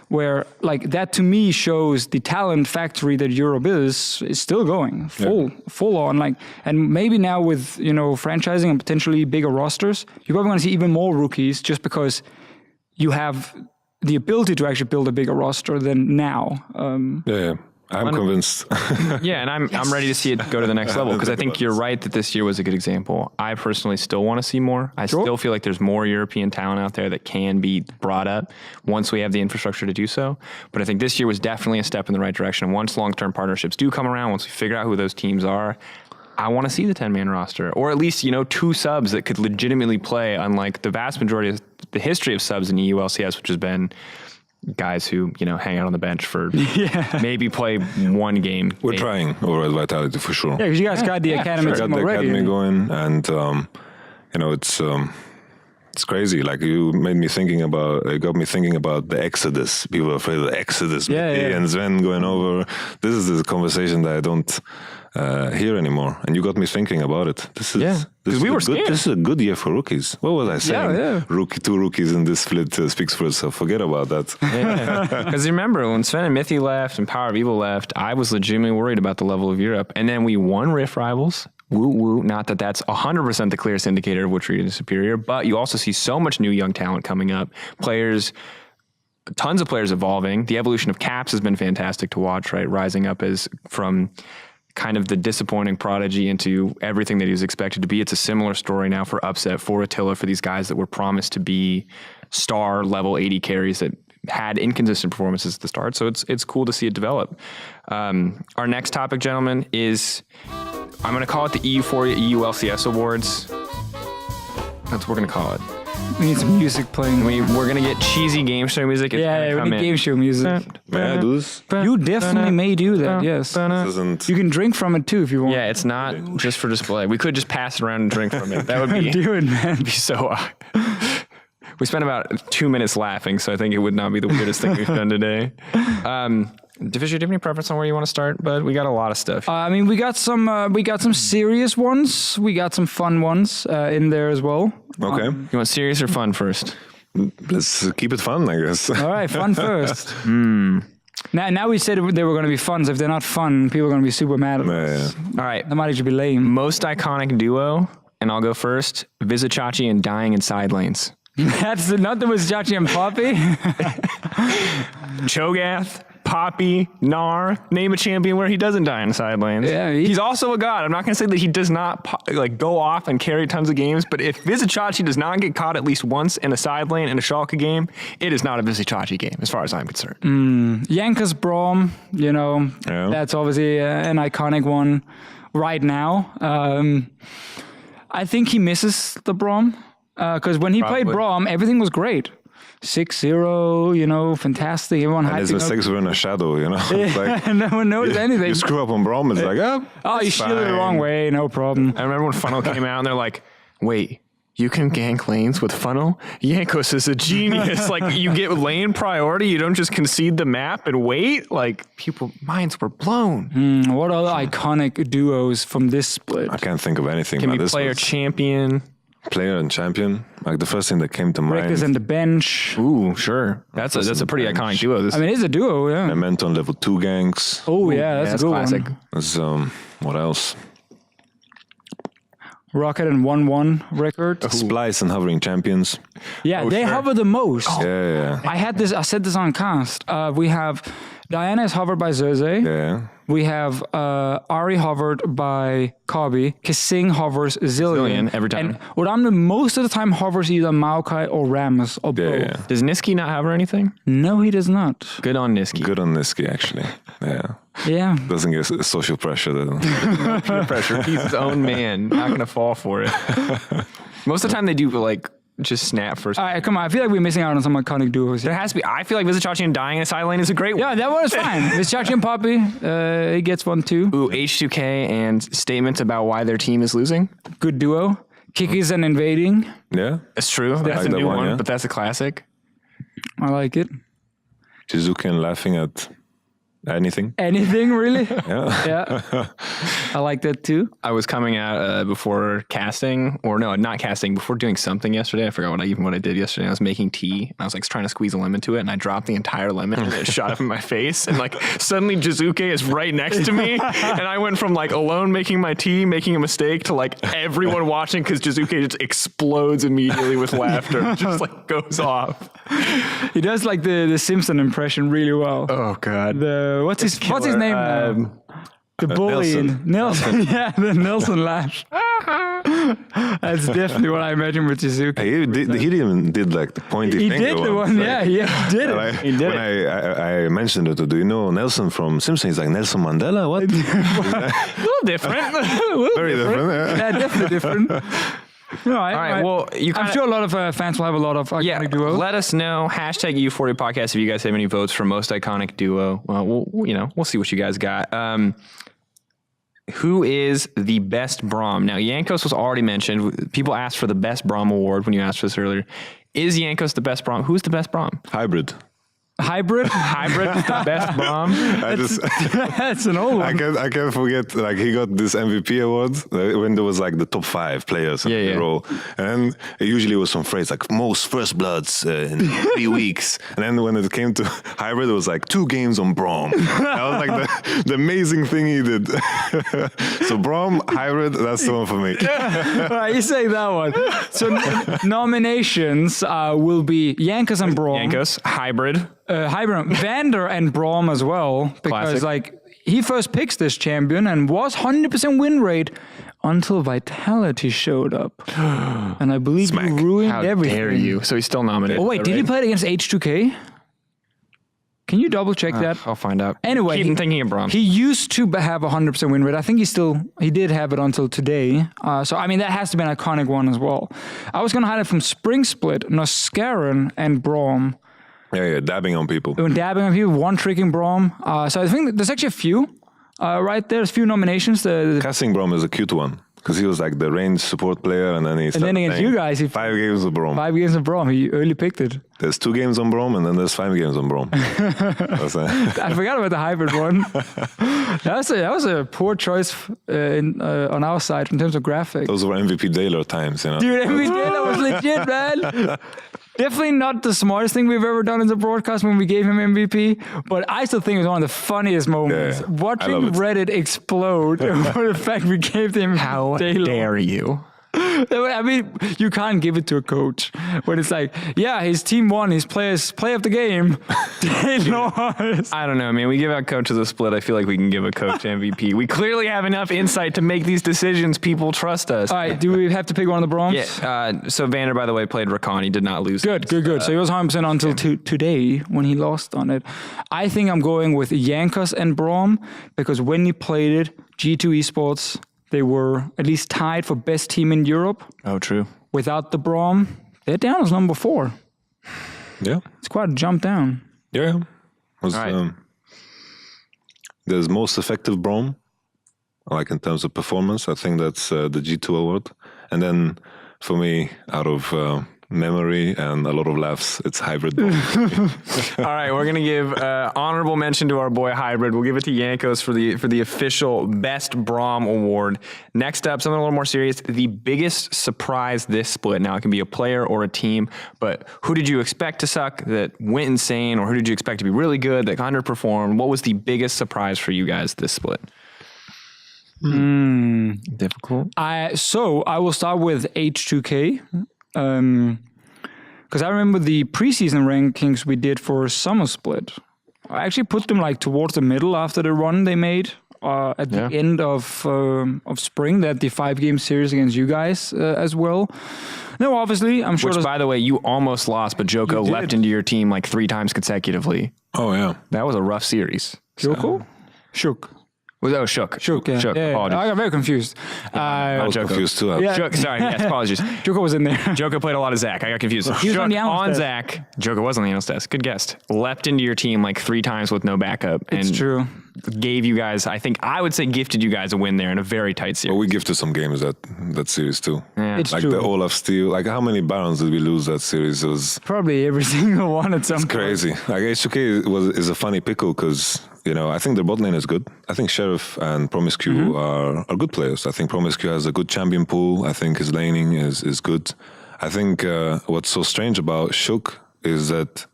where like that to me shows the talent factory that Europe is still going full on. Like, and maybe now with, you know, franchising and potentially bigger rosters, you're probably going to see even more rookies just because you have the ability to actually build a bigger roster than now. I'm convinced. Yeah, and I'm ready to see it go to the next level because I think you're right that this year was a good example. I personally still want to see more. I still feel like there's more European talent out there that can be brought up once we have the infrastructure to do so. But I think this year was definitely a step in the right direction. Once long-term partnerships do come around, once we figure out who those teams are, I want to see the 10-man roster, or at least, you know, 2 subs that could legitimately play, unlike the vast majority of the history of subs in EU LCS, which has been guys who, you know, hang out on the bench for maybe play 1 game. We're trying over at Vitality for sure. Yeah, because you guys got the academy Got the already. academy going, and you know, it's crazy. Like you got me thinking about the Exodus. People are afraid of the Exodus. And Sven going over. This is the conversation that I don't hear anymore. And you got me thinking about it. This is we were scared. This is a good year for rookies. What was I saying? Yeah. 2 rookies in this split speaks for itself. Forget about that. Because remember, when Sven and Mythi left and Power of Evil left, I was legitimately worried about the level of Europe. And then we won Rift Rivals. Woo woo. Not that that's 100% the clearest indicator of which region is superior, but you also see so much new young talent coming up. Tons of players evolving. The evolution of Caps has been fantastic to watch, right? Rising up as from kind of the disappointing prodigy into everything that he was expected to be. It's a similar story now for Upset, for Attila, for these guys that were promised to be star level 80 carries that had inconsistent performances at the start. So it's cool to see it develop. Our next topic, gentlemen, is I'm going to call it the EUphoria EU LCS Awards. That's what we're going to call it. We need some music playing. We're going to get cheesy game show music. We need game show music. May I do this? You definitely may do that, yes. This isn't... You can drink from it too if you want. Yeah, it's not just for display. We could just pass it around and drink from it. That would be, do it, man. Be so... we spent about 2 minutes laughing, so I think it would not be the weirdest thing we've done today. Deficio, do you have any preference on where you want to start? But we got a lot of stuff. I mean, we got some serious ones. We got some fun ones in there as well. Okay. You want serious or fun first? Let's keep it fun, I guess. All right, fun first. Now we said they were going to be fun. So if they're not fun, people are going to be super mad at us. All right. That might actually be lame. Most iconic duo, and I'll go first, Vizichachi and Dying in Side Lanes. That's not the Vizichachi and Poppy. Cho'Gath, Poppy, Gnar, name a champion where he doesn't die in side lanes. Yeah, he's also a god. I'm not going to say that he does not go off and carry tons of games, but if Vizichachi does not get caught at least once in a side lane in a Schalke game, it is not a Vizichachi game as far as I'm concerned. Yanka's Braum, you know, that's obviously an iconic one right now. I think he misses the Braum. Because when he played Braum, everything was great. 6-0, you know, fantastic. Everyone and his mistakes were in a shadow, you know. It's like, no one noticed anything. You screw up on Braum, it's like, you shielded it the wrong way, no problem. I remember when Funnel came out and they're like, wait, you can gank lanes with Funnel? Yankos is a genius. Like, you get lane priority, you don't just concede the map and wait? Like, minds were blown. What other iconic duos from this split? I can't think of anything. Can be player champion. Player and champion, like the first thing that came to mind. Rekkers and the bench. Ooh, sure. That's a pretty iconic duo. I mean, it's a duo, yeah. Memento on level 2 ganks. Oh, yeah, that's a good classic. one. There's, what else? Rocket and 1-1 record. Splice and hovering champions. Yeah, they hover the most. Yeah. I said this on cast. We have Diana is hovered by Zerze. Yeah. We have Ari hovered by Kabi. Kissing hovers Zillion. Every time. And Uramne most of the time hovers either Maokai or Rammus or both. Yeah. Does Niski not hover anything? No, he does not. Good on Niski. Good on Niski, actually. Yeah. Yeah. Doesn't get social pressure. Peer pressure. He's his own man. Not going to fall for it. Most of the time they do just snap first. All right, come on. I feel like we're missing out on some iconic duos. There has to be. I feel like Vizichachi and Dying in a side lane is a great one. Yeah, that one is fine. Vizichachi and Poppy, he gets one too. Ooh, H2K and statements about why their team is losing. Good duo. Kikis and Invading. Yeah. That's true. That's a new one, but that's a classic. I like it. Shizuken laughing at Anything? Anything, really? Yeah. Yeah. I like that too. I was coming out before casting, or no, not casting, before doing something yesterday. I forgot what I did yesterday. I was making tea, and I was like trying to squeeze a lemon to it, and I dropped the entire lemon, and it shot up in my face, and like suddenly Jizuke is right next to me, and I went from like alone making my tea, making a mistake, to like everyone watching because Jizuke just explodes immediately with laughter, just like goes off. He does like the Simpson impression really well. Oh God. What's his name now? The bully Nelson. Yeah, the Nelson laugh. That's definitely what I imagine with Jizuke. He even did like the pointy He finger did the once, one, like, yeah, he did it. He did when it. I mentioned it, do you know Nelson from Simpsons? He's like, Nelson Mandela? What? A little different. Very different. Yeah, definitely different. No, All right. Well, I'm sure a lot of fans will have a lot of iconic duos. Let us know. Hashtag EUphoria podcast if you guys have any votes for most iconic duo. We'll see what you guys got. Who is the best Braum? Now, Jankos was already mentioned. People asked for the best Braum award when you asked for this earlier. Is Jankos the best Braum? Who's the best Braum? Hybrid. Hybrid? Hybrid is the best Braum. That's an old one. I can't forget, like, he got this MVP award when there was like the top 5 players in a row. And it usually was some phrase like most first bloods in 3 weeks. And then when it came to Hybrid, it was like 2 games on Braum. That was like the amazing thing he did. So Braum, Hybrid, that's the one for me. All right, you say that one. So nominations will be Jankos and Braum. Jankos, Hybrid. Hybrid, Vander and Braum as well, because Classic. like he first picks this champion and was 100% win rate until Vitality showed up, and I believe he ruined How everything. dare you? So he's still nominated. Oh wait, did he play it against H2K? Can you double check that? I'll find out. Anyway, keep thinking of Braum. He used to have a 100% win rate. I think he did have it until today. So I mean that has to be an iconic one as well. I was gonna highlight from Spring Split, Noscaron and Braum. Yeah, dabbing on people. When dabbing on people, one tricking Braum. So I think there's actually a few right there. There's a few nominations. Casting Braum is a cute one because he was like the range support player, and then and then against you guys, 5 games of Braum. 5 games of Braum. He early picked it. There's 2 games on Braum, and then there's 5 games on Braum. I forgot about the hybrid one. That was a poor choice on our side in terms of graphics. Those were MVP Daler times, you know. Dude, MVP Daler was legit, man. Definitely not the smartest thing we've ever done in the broadcast when we gave him MVP, but I still think it was one of the funniest moments. Yeah, Watching Reddit explode over the fact we gave him How Taylor. dare you? I mean, you can't give it to a coach when it's like, yeah, his team won, his players play of the game. Taylor. I don't know, man. We give out coaches a split. I feel like we can give a coach MVP. We clearly have enough insight to make these decisions. People trust us. All right, do we have to pick one of the Brahms? Yeah. So Vander, by the way, played Rakan. He did not lose. Good. So he was 100% until today when he lost on it. I think I'm going with Jankos and Braum because when he played it, G2 Esports, they were at least tied for best team in Europe. Oh, true. Without the Braum, they're down as number 4. Yeah. It's quite a jump down. Yeah. There's most effective Braum, like in terms of performance. I think that's the G2 award. And then for me, out of memory and a lot of laughs, it's Hybrid Braum. All right, we're going to give honorable mention to our boy Hybrid. We'll give it to Jankos for the official Best Braum award. Next up, something a little more serious. The biggest surprise this split. Now, it can be a player or a team, but who did you expect to suck that went insane, or who did you expect to be really good that underperformed? What was the biggest surprise for you guys this split? Difficult. I will start with H2K. Because I remember the preseason rankings we did for Summer Split. I actually put them like towards the middle after the run they made at the end of spring. They had the 5-game series against you guys as well. No, obviously, I'm sure. Which, by the way, you almost lost, but Joko leapt into your team like 3 times consecutively. Oh, yeah. That was a rough series. Joko? Shook. Shook. Shook, yeah. Shook. Yeah. Apologies. I got very confused. I was confused too. Yeah. Shook, sorry, yes, apologies. Joko was in there. Joko played a lot of Zach. I got confused. He was on the analyst Zach. Joko was on the analyst desk. Good guess. Leapt into your team like 3 times with no backup. It's true. gave you guys, I would say gifted you guys a win there in a very tight series. But we gifted some games that series too. Yeah. It's like true. the Olaf Steele. Like how many Barons did we lose that series? It was Probably every single one at some point. crazy. Like H2K is a funny pickle because, I think their bot lane is good. I think Sheriff and Promiscue are good players. I think Promiscue has a good champion pool. I think his laning is good. I think what's so strange about Shook is that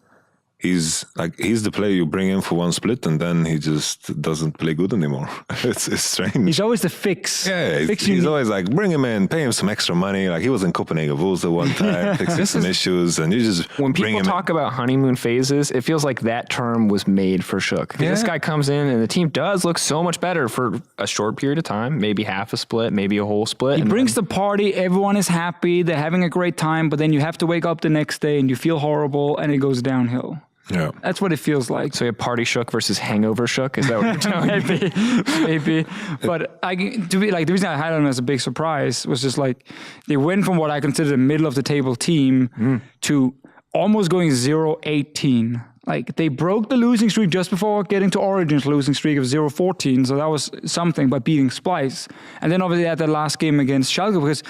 he's the player you bring in for one split and then he just doesn't play good anymore. It's strange. He's always the fix. Yeah, Fix he's always like, bring him in, pay him some extra money. Like he was in Copenhagen Wolves at one time, fixing some issues, and you just when bring people him talk about honeymoon phases, it feels like that term was made for Shook. Yeah. This guy comes in and the team does look so much better for a short period of time, maybe half a split, maybe a whole split. He brings the party, everyone is happy, they're having a great time, but then you have to wake up the next day and you feel horrible and it goes downhill. Yeah. That's what it feels like. So you have party Shook versus hangover Shook? Is that what you're telling me? maybe. But the reason I had him as a big surprise was just like they went from what I consider a middle of the table team to almost going 0-18. Like they broke the losing streak just before getting to Origin's losing streak of 0-14. So that was something by beating Splice. And then obviously at that last game against Schalke, because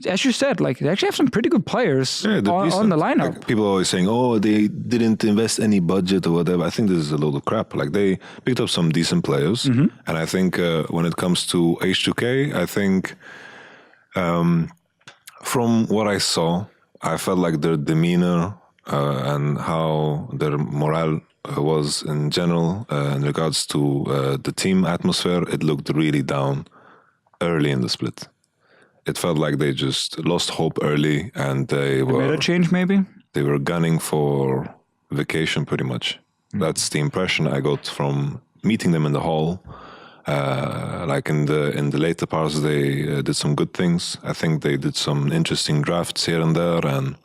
as you said, like they actually have some pretty good players on the lineup. Like, people are always saying, "Oh, they didn't invest any budget or whatever." I think this is a load of crap. Like they picked up some decent players, and I think when it comes to H2K, I think from what I saw, I felt like their demeanor and how their morale was in general in regards to the team atmosphere. It looked really down early in the split. It felt like they just lost hope early, and they Made a change, maybe. They were gunning for vacation, pretty much. That's the impression I got from meeting them in the hall. Like in the later parts, they did some good things. I think they did some interesting drafts here and there, and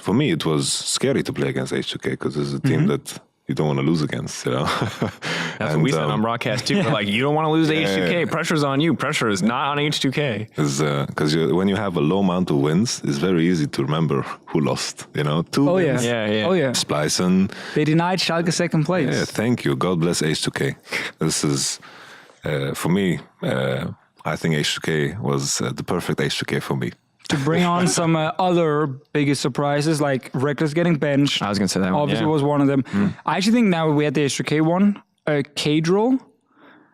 for me, it was scary to play against H2K because it's a team that you don't want to lose against, That's what we said on broadcast too. We're like, you don't want to lose to H2K. Pressure's on you. Pressure is not on H2K. Because when you have a low amount of wins, it's very easy to remember who lost. 2 wins. Yeah. Splicen. They denied Schalke second place. Yeah, thank you. God bless H2K. This is, for me, I think H2K was the perfect H2K for me. To bring on some other biggest surprises, like Reckless getting benched. I was going to say that one. Obviously was one of them. I actually think now we had the H2K one. Kadril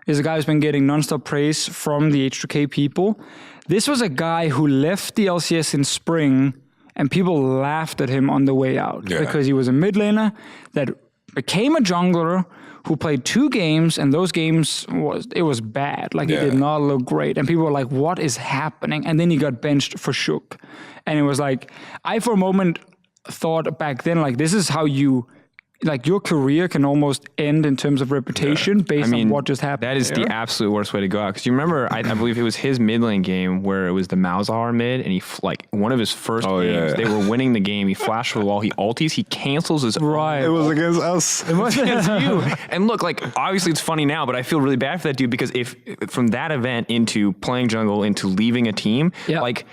is a guy who's been getting nonstop praise from the H2K people. This was a guy who left the LCS in spring and people laughed at him on the way out because he was a mid laner that became a jungler who played 2 games, and those games was bad. Like it did not look great, and people were like, "What is happening?" And then he got benched for Shook, and it was like I for a moment thought back then like this is how your career can almost end in terms of reputation based on what just happened. That is the absolute worst way to go out. Because you remember, I believe it was his mid lane game where it was the Malzahar mid, and he one of his first games, they were winning the game. He flashed for the wall, he ulties, he cancels his right. It was against us. It was against you. And look, like obviously it's funny now, but I feel really bad for that dude because if from that event into playing jungle into leaving a team, like.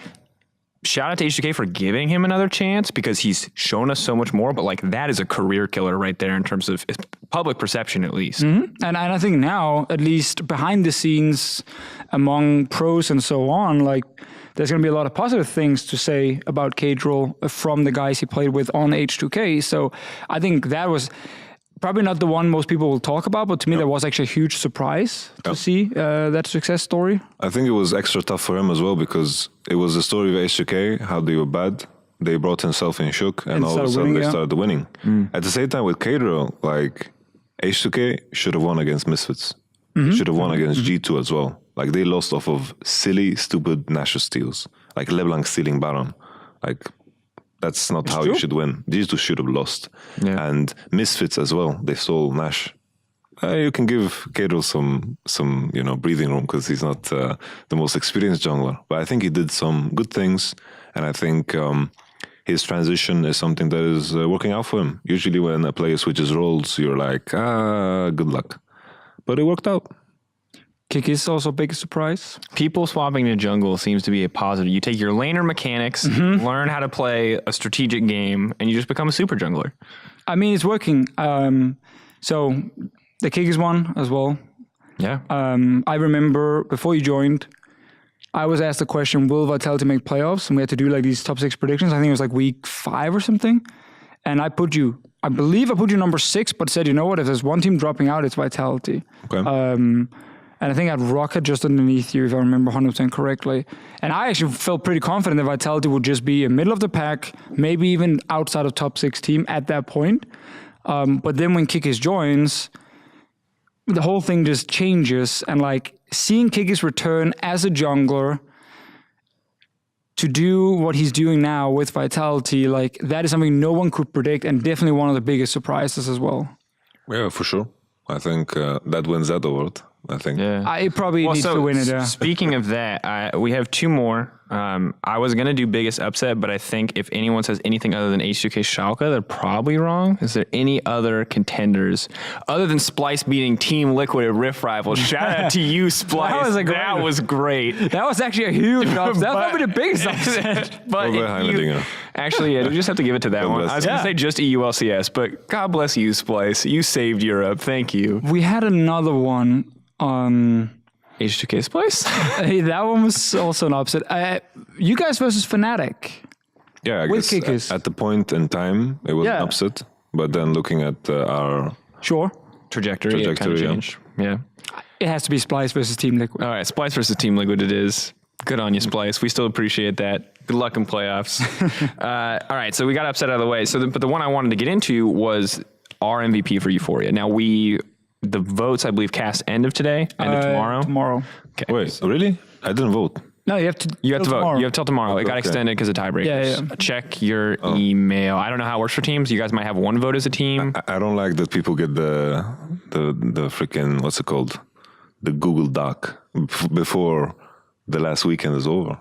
Shout out to H2K for giving him another chance because he's shown us so much more. But like that is a career killer right there in terms of public perception, at least. And I think now, at least behind the scenes, among pros and so on, like there's going to be a lot of positive things to say about Kadril from the guys he played with on H2K. So I think that was probably not the one most people will talk about, but to me that was actually a huge surprise to see that success story. I think it was extra tough for him as well because it was the story of H2K, how they were bad. They brought himself in Shook, and all of a sudden they started winning. At the same time with Kadril, like H2K should have won against Misfits. Should have won against G2 as well. Like they lost off of silly, stupid Nashor steals. Like LeBlanc stealing Baron. Like that's not how you should win. G2 should have lost. Yeah. And Misfits as well. They stole Nash. You can give Kadril some breathing room because he's not the most experienced jungler. But I think he did some good things, and I think his transition is something that is working out for him. Usually when a player switches roles, you're like, good luck. But it worked out. Kikis also a big surprise. People swapping to jungle seems to be a positive. You take your laner mechanics, learn how to play a strategic game, and you just become a super jungler. I mean, it's working. So the Kikis one as well. Yeah. I remember before you joined, I was asked the question, will Vitality make playoffs? And we had to do like these top 6 predictions. I think it was like week 5 or something. And I believe I put you number 6, but said, you know what, if there's one team dropping out, it's Vitality. Okay. And I think I had Rocket just underneath you, if I remember 100% correctly. And I actually felt pretty confident that Vitality would just be a middle of the pack, maybe even outside of top 6 team at that point. But then when Kikis joins, the whole thing just changes. And like seeing Kikis return as a jungler to do what he's doing now with Vitality, like that is something no one could predict, and definitely one of the biggest surprises as well. Yeah, for sure. I think that wins that award. I think. Yeah. It probably needs to win it. Yeah. Speaking of that, we have 2 more. I was going to do biggest upset, but I think if anyone says anything other than H2K Schalke, they're probably wrong. Is there any other contenders other than Splice beating Team Liquid at Rift Rivals? Shout out to you, Splice. That was great. That was actually a huge upset. That was probably the biggest upset. But actually, we just have to give it to that one. I was going to say just EU LCS, but God bless you, Splice. You saved Europe. Thank you. We had another one. H2K Splice? That one was also an upset. You guys versus Fnatic. Yeah, I with guess Kikis. at the point in time, it was an upset. But then looking at our trajectory it kind of changed. Yeah. It has to be Splice versus Team Liquid. All right, Splice versus Team Liquid it is. Good on you, Splice. We still appreciate that. Good luck in playoffs. All right, so we got upset out of the way. But the one I wanted to get into was our MVP for EUphoria. Now, the votes, I believe, cast end of today, end of tomorrow. Tomorrow. Okay. Wait, really? I didn't vote. No, you have to. You have to vote. Tomorrow. You have till tomorrow. It got extended because of tiebreakers. Yeah. Check your email. I don't know how it works for teams. You guys might have one vote as a team. I don't like that people get the freaking, what's it called? The Google Doc before the last weekend is over.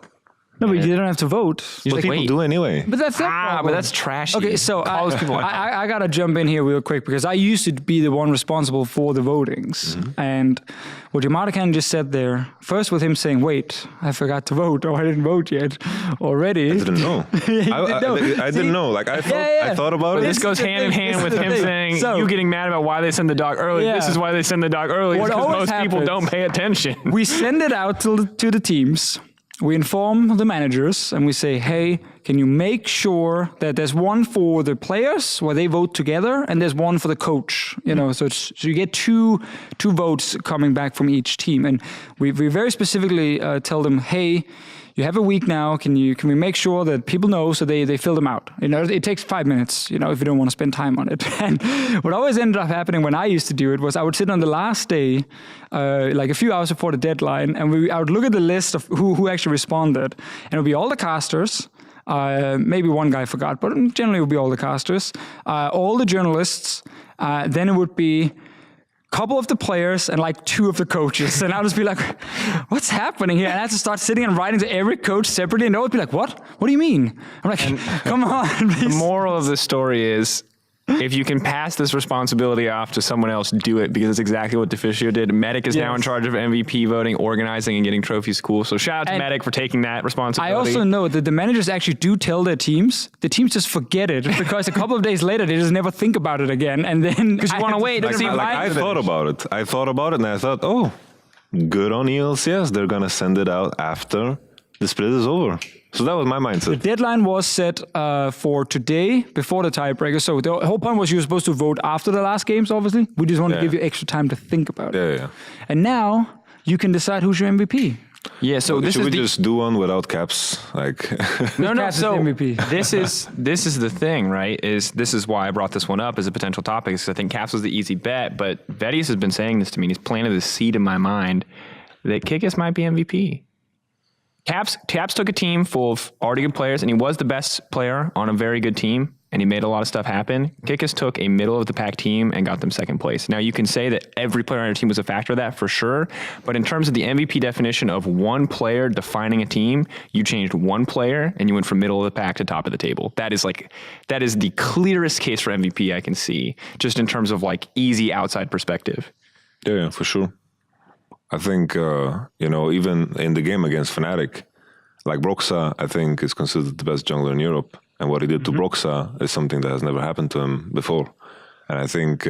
No, but you don't have to vote. But people do anyway. But that's but that's trashy. Okay, so I got to jump in here real quick because I used to be the one responsible for the votings. Mm-hmm. And what YamatoCannon just said there, first with him saying, wait, I forgot to vote, or I didn't vote yet already. I didn't know. I didn't know. Like I thought about it. This goes hand in hand with him saying, you getting mad about why they send the doc early. Yeah. This is why they send the doc early, because most people don't pay attention. We send it out to the teams. We inform the managers and we say, hey, can you make sure that there's one for the players where they vote together and there's one for the coach, so you get two votes coming back from each team. And we very specifically tell them, hey, you have a week now. Can we make sure that people know so they fill them out? It takes 5 minutes, if you don't want to spend time on it. And what always ended up happening when I used to do it was I would sit on the last day, like a few hours before the deadline, and I would look at the list of who actually responded. And it would be all the casters. Maybe one guy forgot, but generally it would be all the casters, all the journalists. Then it would be couple of the players and like 2 of the coaches. And I'll just be like, what's happening here? And I have to start sitting and writing to every coach separately. And they would be like, what? What do you mean? I'm like, come on. Please. The moral of the story is, if you can pass this responsibility off to someone else, do it, because it's exactly what Deficio did. Medic is now in charge of MVP voting, organizing, and getting trophies cool. So shout out to Medic for taking that responsibility. I also know that the managers actually do tell their teams. The teams just forget it because a couple of days later, they just never think about it again. And then because you want to wait. I thought about it. And I thought, oh, good on ELCS. They're going to send it out after the split is over. So that was my mindset. The deadline was set for today before the tiebreaker. So the whole point was you were supposed to vote after the last games, obviously. We just want to give you extra time to think about it. Yeah. And now you can decide who's your MVP. Yeah, so should we just do one without caps? Like No. Caps So MVP. this is the thing, right? This is why I brought this one up as a potential topic. Because I think caps was the easy bet, but Vedius has been saying this to me. And he's planted this seed in my mind that Kikis might be MVP. Caps took a team full of already good players, and he was the best player on a very good team, and he made a lot of stuff happen. Kikis took a middle-of-the-pack team and got them second place. Now, you can say that every player on your team was a factor of that for sure, but in terms of the MVP definition of one player defining a team, you changed one player, and you went from middle of the pack to top of the table. That is the clearest case for MVP I can see, just in terms of like easy outside perspective. Yeah, for sure. I think, even in the game against Fnatic, like Broxa, I think is considered the best jungler in Europe. And what he did to Broxa is something that has never happened to him before. And I think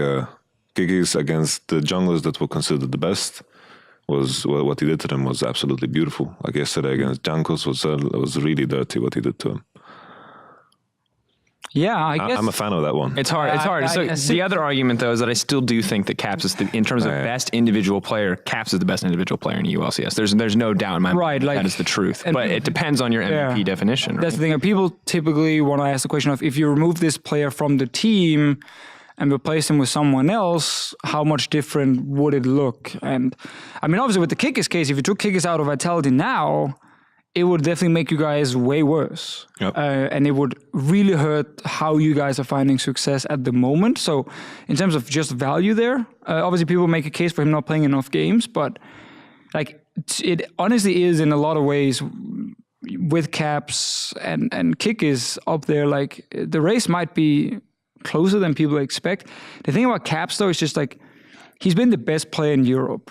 Kikis against the junglers that were considered the best was what he did to them was absolutely beautiful. Like yesterday against Jankos was really dirty what he did to him. Yeah, I guess I'm a fan of that one. It's hard. It's hard. So the other argument, though, is that I still do think that Caps is, in terms of best individual player, Caps is the best individual player in EU LCS. There's no doubt in my mind that is the truth. But it depends on your MVP definition. Right? That's the thing. People typically want to ask the question of, if you remove this player from the team and replace him with someone else, how much different would it look? And I mean, obviously with the Kikis case, if you took Kikis out of Vitality now, it would definitely make you guys way worse. Yep. And it would really hurt how you guys are finding success at the moment. So in terms of just value there, obviously people make a case for him not playing enough games, but like it honestly is in a lot of ways with Caps and Kikis up there, like the race might be closer than people expect. The thing about Caps though is just like, he's been the best player in Europe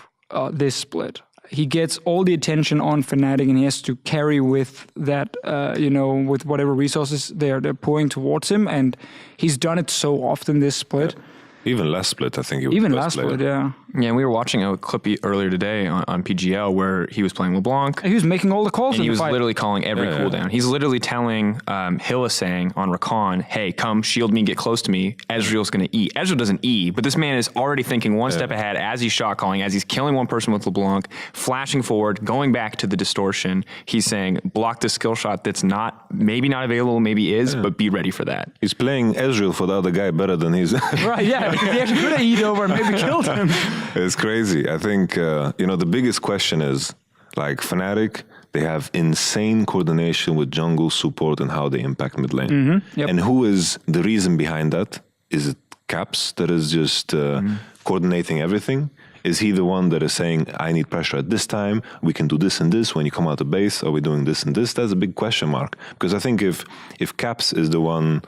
this split. He gets all the attention on Fnatic, and he has to carry with that, with whatever resources they're pouring towards him. And he's done it so often this split. Yeah. Even last split, I think he was even the last best player. split, yeah. Yeah, we were watching a clip earlier today on PGL where he was playing LeBlanc. He was making all the calls and in he the was fight. literally calling every cooldown. He's literally telling Hillisang on Rakan, hey, come shield me, get close to me. Ezreal's going to E. Ezreal doesn't E, but this man is already thinking one step ahead as he's shot calling, as he's killing one person with LeBlanc, flashing forward, going back to the distortion. He's saying, block the skill shot that's maybe not available, maybe is, but be ready for that. He's playing Ezreal for the other guy better than he's... Right, yeah. Because he actually could have eat over and maybe killed him. It's crazy. I think, the biggest question is, like, Fnatic, they have insane coordination with jungle support and how they impact mid lane. Mm-hmm. Yep. And who is the reason behind that? Is it Caps that is just coordinating everything? Is he the one that is saying, I need pressure at this time, we can do this and this, when you come out of base, are we doing this and this? That's a big question mark. Because I think if Caps is the one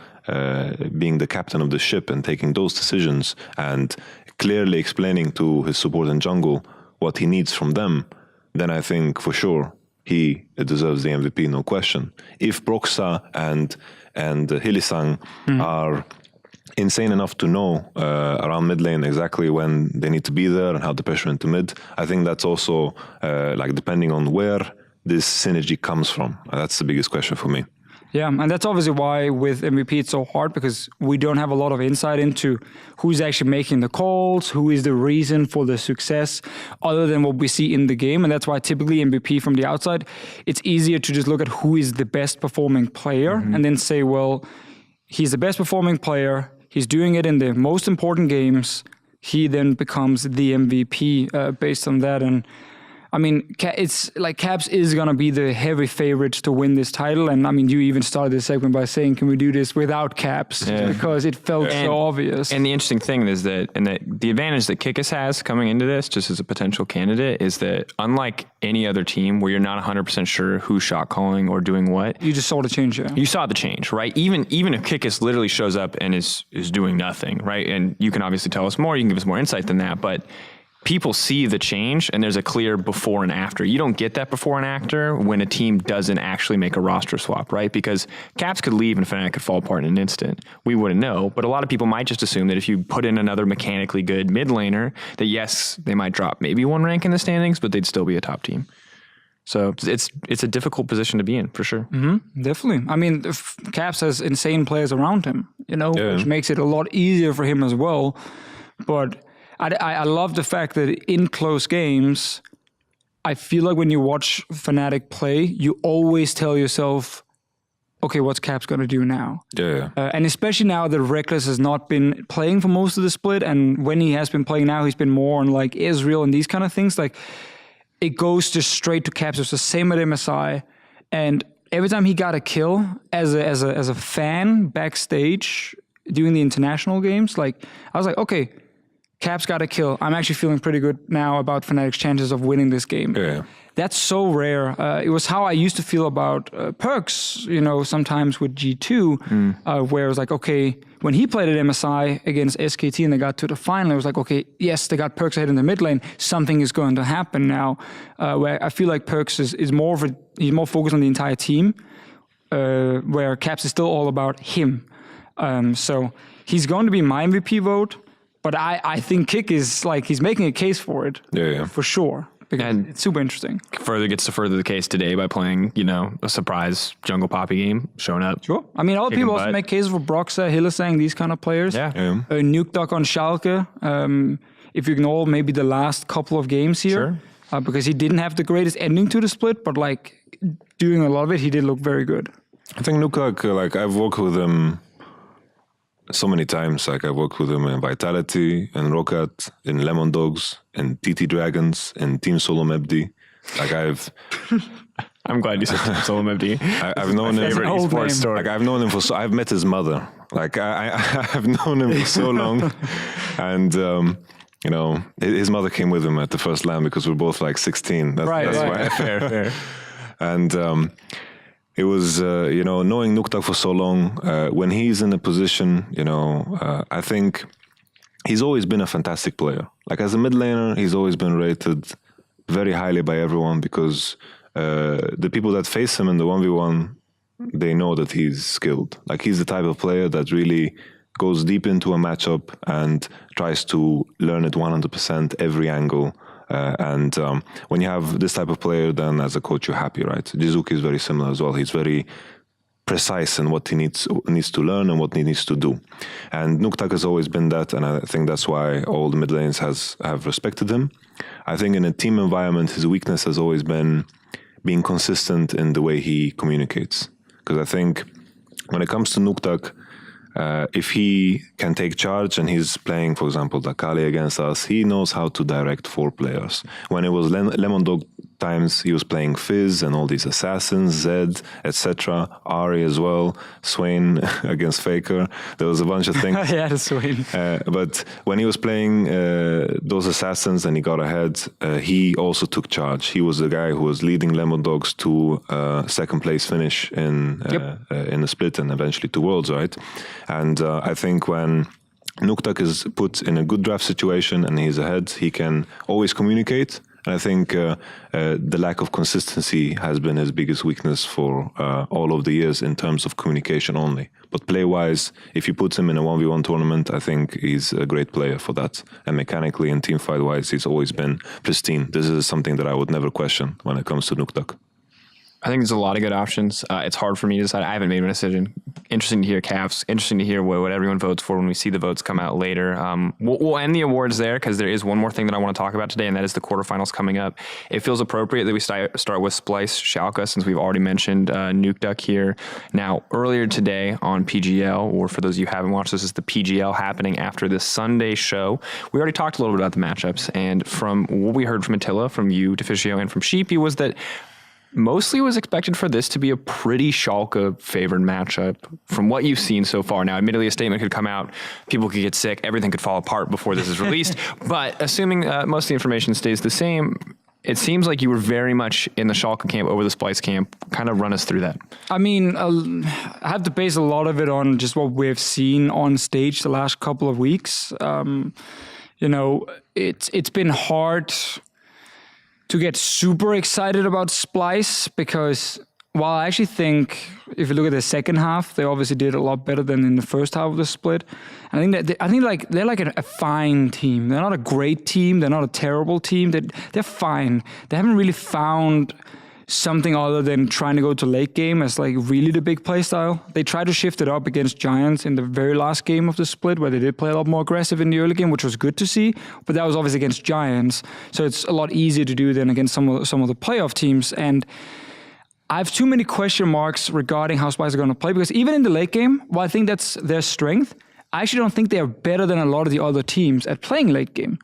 being the captain of the ship and taking those decisions and clearly explaining to his support in jungle what he needs from them, then I think for sure he deserves the MVP, no question. If Broxa and Hillisang are insane enough to know around mid lane exactly when they need to be there and how to pressure into mid, I think that's also depending on where this synergy comes from. That's the biggest question for me. Yeah, and that's obviously why with MVP it's so hard, because we don't have a lot of insight into who's actually making the calls, who is the reason for the success, other than what we see in the game. And that's why typically MVP from the outside, it's easier to just look at who is the best performing player and then say, well, he's the best performing player, he's doing it in the most important games, he then becomes the MVP based on that. And I mean, it's like Caps is going to be the heavy favorites to win this title. And I mean, you even started this segment by saying, can we do this without Caps? Yeah. Because it felt so obvious. And the interesting thing is that the advantage that Kikis has coming into this, just as a potential candidate, is that unlike any other team where you're not 100% sure who's shot calling or doing what. You just saw the change, yeah. You saw the change, right? Even if Kikis literally shows up and is doing nothing, right? And you can obviously tell us more, you can give us more insight than that, but people see the change and there's a clear before and after. You don't get that before and after when a team doesn't actually make a roster swap, right? Because Caps could leave and Fnatic could fall apart in an instant. We wouldn't know, but a lot of people might just assume that if you put in another mechanically good mid laner, that yes, they might drop maybe one rank in the standings, but they'd still be a top team. So it's a difficult position to be in, for sure. Mm-hmm, definitely. I mean, Caps has insane players around him, which makes it a lot easier for him as well. But I love the fact that in close games, I feel like when you watch Fnatic play, you always tell yourself, okay, what's Caps going to do now? Yeah. And especially now that Reckless has not been playing for most of the split, and when he has been playing now, he's been more on like Israel and these kind of things. Like, it goes just straight to Caps. It's the same at MSI. And every time he got a kill as a fan backstage during the international games, like, I was like, okay, Caps got a kill. I'm actually feeling pretty good now about Fnatic's chances of winning this game. Yeah. That's so rare. It was how I used to feel about Perks, sometimes with G2, where it was like, okay, when he played at MSI against SKT and they got to the final, it was like, okay, yes, they got Perks ahead in the mid lane. Something is going to happen now. Where I feel like Perks is more he's more focused on the entire team, where Caps is still all about him. So he's going to be my MVP vote. But I think Kikis, like, he's making a case for it. Yeah. For sure. And it's super interesting. Gets to further the case today by playing, a surprise Jungle Poppy game, showing up. Sure. I mean, other people also make cases for Broxa, Hillesang, these kind of players. Yeah. Nukeduck on Schalke. If you ignore maybe the last couple of games here, because he didn't have the greatest ending to the split, but like doing a lot of it, he did look very good. I think Nukeduck, like I've worked with him so many times. Like I worked with him in Vitality, in Rocket, in Lemon Dogs, in TT Dragons, in Team Solo Mebdi. Like I'm glad you said Team Solo Mebdi. I've known him. Favorite esports story. Like I've known him I've met his mother. Like I've known him for so long, and his mother came with him at the first LAN because we're both like 16. That's why. Fair. And it was, knowing Nukeduck for so long, when he's in a position, I think he's always been a fantastic player. Like as a mid laner, he's always been rated very highly by everyone because the people that face him in the 1v1, they know that he's skilled. Like he's the type of player that really goes deep into a matchup and tries to learn it 100% every angle. And when you have this type of player, then as a coach, you're happy, right? Jizuki is very similar as well. He's very precise in what he needs to learn and what he needs to do. And Nukeduck has always been that, and I think that's why all the mid lanes have respected him. I think in a team environment, his weakness has always been being consistent in the way he communicates. Because I think when it comes to Nukeduck, if he can take charge and he's playing, for example, Dakali against us, he knows how to direct 4 players. When it was Lemon Dog times, he was playing Fizz and all these assassins, Zed, etc., Ari as well, Swain against Faker. There was a bunch of things. Yeah, the Swain. But when he was playing those assassins and he got ahead, he also took charge. He was the guy who was leading Lemon Dogs to second place finish in the split and eventually to Worlds, right? And I think when Nukeduck is put in a good draft situation and he's ahead, he can always communicate. And I think the lack of consistency has been his biggest weakness for all of the years in terms of communication only. But play-wise, if you put him in a 1v1 tournament, I think he's a great player for that. And mechanically and teamfight-wise, he's always been pristine. This is something that I would never question when it comes to Nukeduck. I think there's a lot of good options. It's hard for me to decide. I haven't made a decision. Interesting to hear Cavs. Interesting to hear what everyone votes for when we see the votes come out later. We'll end the awards there because there is one more thing that I want to talk about today, and that is the quarterfinals coming up. It feels appropriate that we start with Splice Schalke, since we've already mentioned Nukeduck here. Now, earlier today on PGL, or for those of you who haven't watched, this is the PGL happening after this Sunday show. We already talked a little bit about the matchups, and from what we heard from Attila, from you, Deficio, and from Sheepy was that mostly was expected for this to be a pretty Schalke favored matchup from what you've seen so far. Now, admittedly, a statement could come out, people could get sick, everything could fall apart before this is released. But assuming most of the information stays the same, it seems like you were very much in the Schalke camp over the Splice camp. Kind of run us through that. I mean, I have to base a lot of it on just what we've seen on stage the last couple of weeks. It's been hard to get super excited about Splice because while I actually think if you look at the second half, they obviously did a lot better than in the first half of the split. I think they're like a fine team. They're not a great team. They're not a terrible team. They're fine. They haven't really found something other than trying to go to late game as like really the big play style. They tried to shift it up against Giants in the very last game of the split where they did play a lot more aggressive in the early game, which was good to see, but that was obviously against Giants, so it's a lot easier to do than against some of the playoff teams. And I have too many question marks regarding how Splice are going to play, because even in the late game, while I think that's their strength, I actually don't think they're better than a lot of the other teams at playing late game.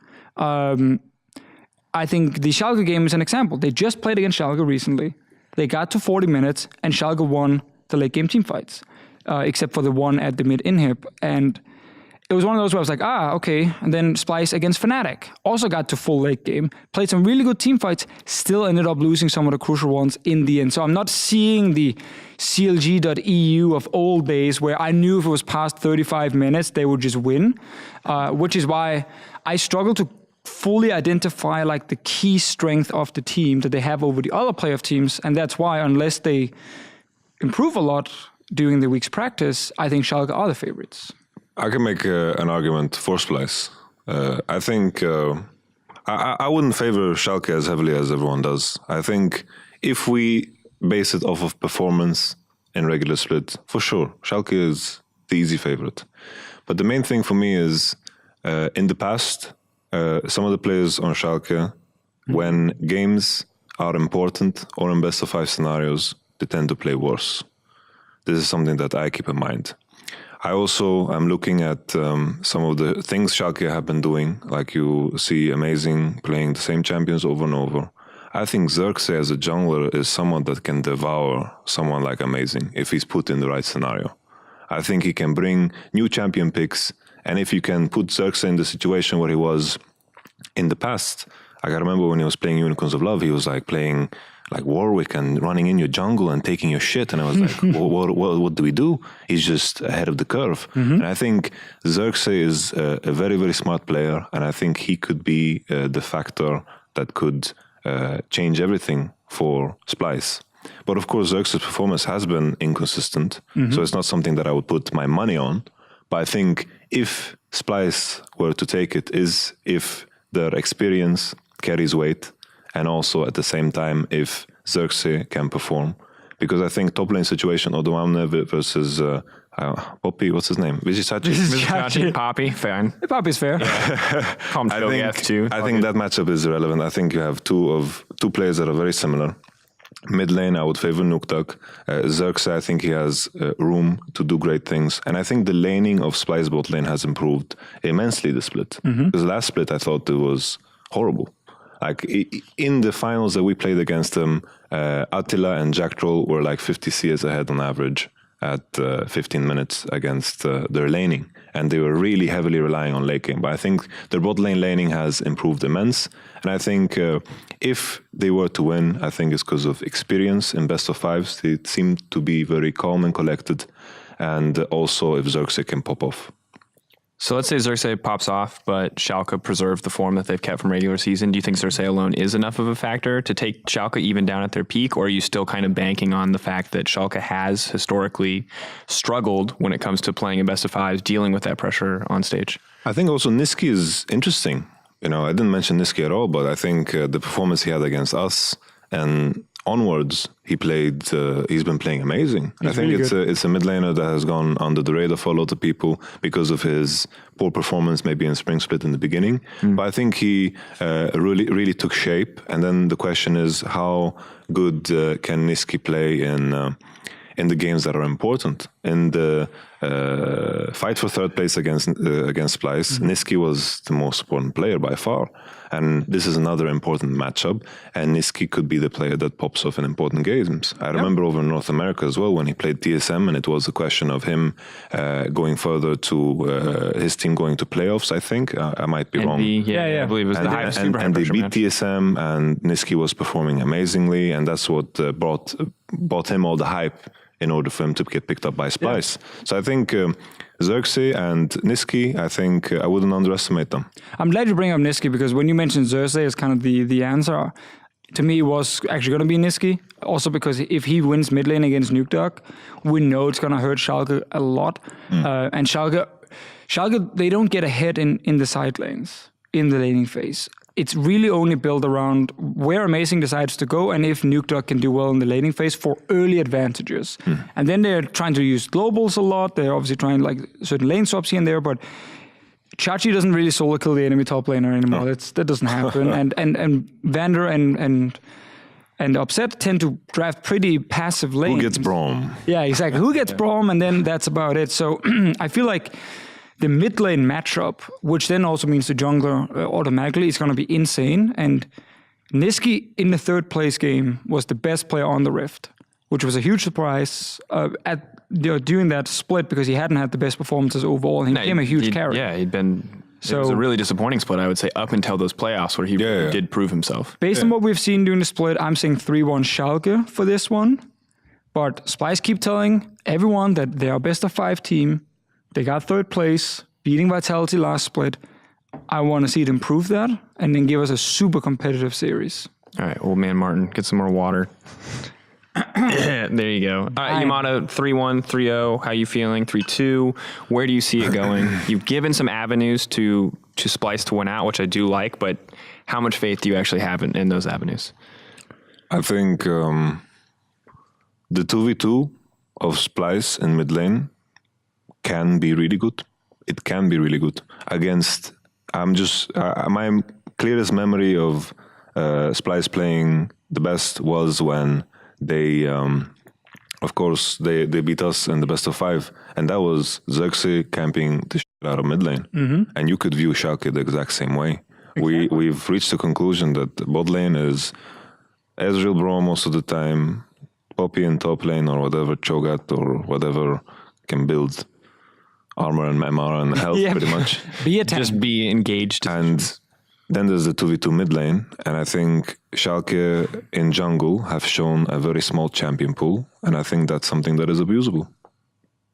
I think the Schalke game is an example. They just played against Schalke recently. They got to 40 minutes, and Schalke won the late game team fights, except for the one at the mid-inhib. And it was one of those where I was like, okay. And then Splice against Fnatic also got to full late game, played some really good team fights, still ended up losing some of the crucial ones in the end. So I'm not seeing the CLG.EU of old days where I knew if it was past 35 minutes, they would just win, which is why I struggle to fully identify like the key strength of the team that they have over the other playoff teams. And that's why, unless they improve a lot during the week's practice, I think Schalke are the favorites. I can make an argument for Splice. I think I wouldn't favor Schalke as heavily as everyone does. I think if we base it off of performance in regular split, for sure, Schalke is the easy favorite. But the main thing for me is, in the past, some of the players on Schalke, when games are important or in best of 5 scenarios, they tend to play worse. This is something that I keep in mind. I also am looking at some of the things Schalke have been doing, like you see amazing playing the same champions over and over. I think Xerxes as a jungler is someone that can devour someone like Amazing if he's put in the right scenario. I think he can bring new champion picks, and if you can put Xerxes in the situation where he was in the past, I remember when he was playing Unicorns of Love, he was like playing like Warwick and running in your jungle and taking your shit. And I was like, what do we do? He's just ahead of the curve. And I think Xerxes is a very, very smart player. And I think he could be the factor that could change everything for Splice. But of course, Xerxes' performance has been inconsistent. So it's not something that I would put my money on. But I think if Splice were to take it, is if their experience carries weight, and also at the same time if Xerxes can perform. Because I think top lane situation, Odoamne versus Poppy, what's his name? Vizhisachi. Poppy, fine. Poppy's fair. I think that matchup is irrelevant. I think you have two players that are very similar. Mid lane, I would favor Nuktak. Xerxes, I think he has room to do great things. And I think the laning of Splice bot lane has improved immensely this split. Because last split, I thought it was horrible. Like in the finals that we played against them, Attila and Jack Troll were like 50 CS ahead on average at 15 minutes against their laning. And they were really heavily relying on late game. But I think their bot lane laning has improved immense. And I think if they were to win, I think it's because of experience in best of 5s. They seem to be very calm and collected. And also if Xerxes can pop off. So let's say Xerxes pops off, but Schalke preserved the form that they've kept from regular season. Do you think Xerxes alone is enough of a factor to take Schalke even down at their peak, or are you still kind of banking on the fact that Schalke has historically struggled when it comes to playing in best of 5s, dealing with that pressure on stage? I think also Niski is interesting. You know, I didn't mention Niski at all, but I think the performance he had against us and onwards, he's been playing amazing. I think it's a mid laner that has gone under the radar for a lot of people because of his poor performance maybe in Spring Split in the beginning. But I think he really took shape. And then the question is, how good can Niski play in the games that are important? In the fight for third place against Splice, Niski was the most important player by far. And this is another important matchup. And Niski could be the player that pops off in important games. I remember over in North America as well when he played TSM, and it was a question of him going further to his team going to playoffs, I think. I might be wrong. I believe it was the highest super high and they pressure beat match. TSM, and Niski was performing amazingly. And that's what brought him all the hype in order for him to get picked up by Splice. Yeah. So I think Xerxes and Niski, I think I wouldn't underestimate them. I'm glad you bring up Niski, because when you mentioned Xerxes as kind of the answer, to me it was actually going to be Niski. Also because if he wins mid lane against Nukeduck, we know it's going to hurt Schalke a lot. And Schalke, they don't get ahead in the side lanes, in the laning phase. It's really only built around where Amazing decides to go and if Nukeduck can do well in the laning phase for early advantages. And then they're trying to use globals a lot. They're obviously trying like certain lane swaps here and there, but Chachi doesn't really solo kill the enemy top laner anymore. No. That doesn't happen. and Vander and Upset tend to draft pretty passive lanes. Who gets Braum? Yeah, exactly. Who gets Braum, and then that's about it. So I feel like the mid lane matchup, which then also means the jungler automatically, is going to be insane. And Niski in the third place game was the best player on the Rift, which was a huge surprise during that split, because he hadn't had the best performances overall. And he became a huge carry. Yeah, it was a really disappointing split, I would say, up until those playoffs where he did prove himself. Based on what we've seen during the split, I'm saying 3-1 Schalke for this one. But Splice keep telling everyone that they are best of 5 team. They got third place, beating Vitality last split. I want to see them prove that and then give us a super competitive series. All right, old man Martin, get some more water. There you go. All right, Yamato, 3-1, 3-0. How you feeling? 3-2. Where do you see it going? You've given some avenues to Splice to win out, which I do like, but how much faith do you actually have in those avenues? I think the 2v2 of Splice in mid lane can be really good. It can be really good against. My clearest memory of Splice playing the best was when they, of course, they beat us in the best of 5, and that was Xerxes camping the shit out of mid lane, and you could view Schalke the exact same way. Exactly. We've reached the conclusion that bot lane is Ezreal Braum most of the time, Poppy in top lane or whatever, Cho'Gath or whatever can build armor and MMR and health pretty much. Just be engaged. And then there's the 2v2 mid lane, and I think Schalke in jungle have shown a very small champion pool, and I think that's something that is abusable.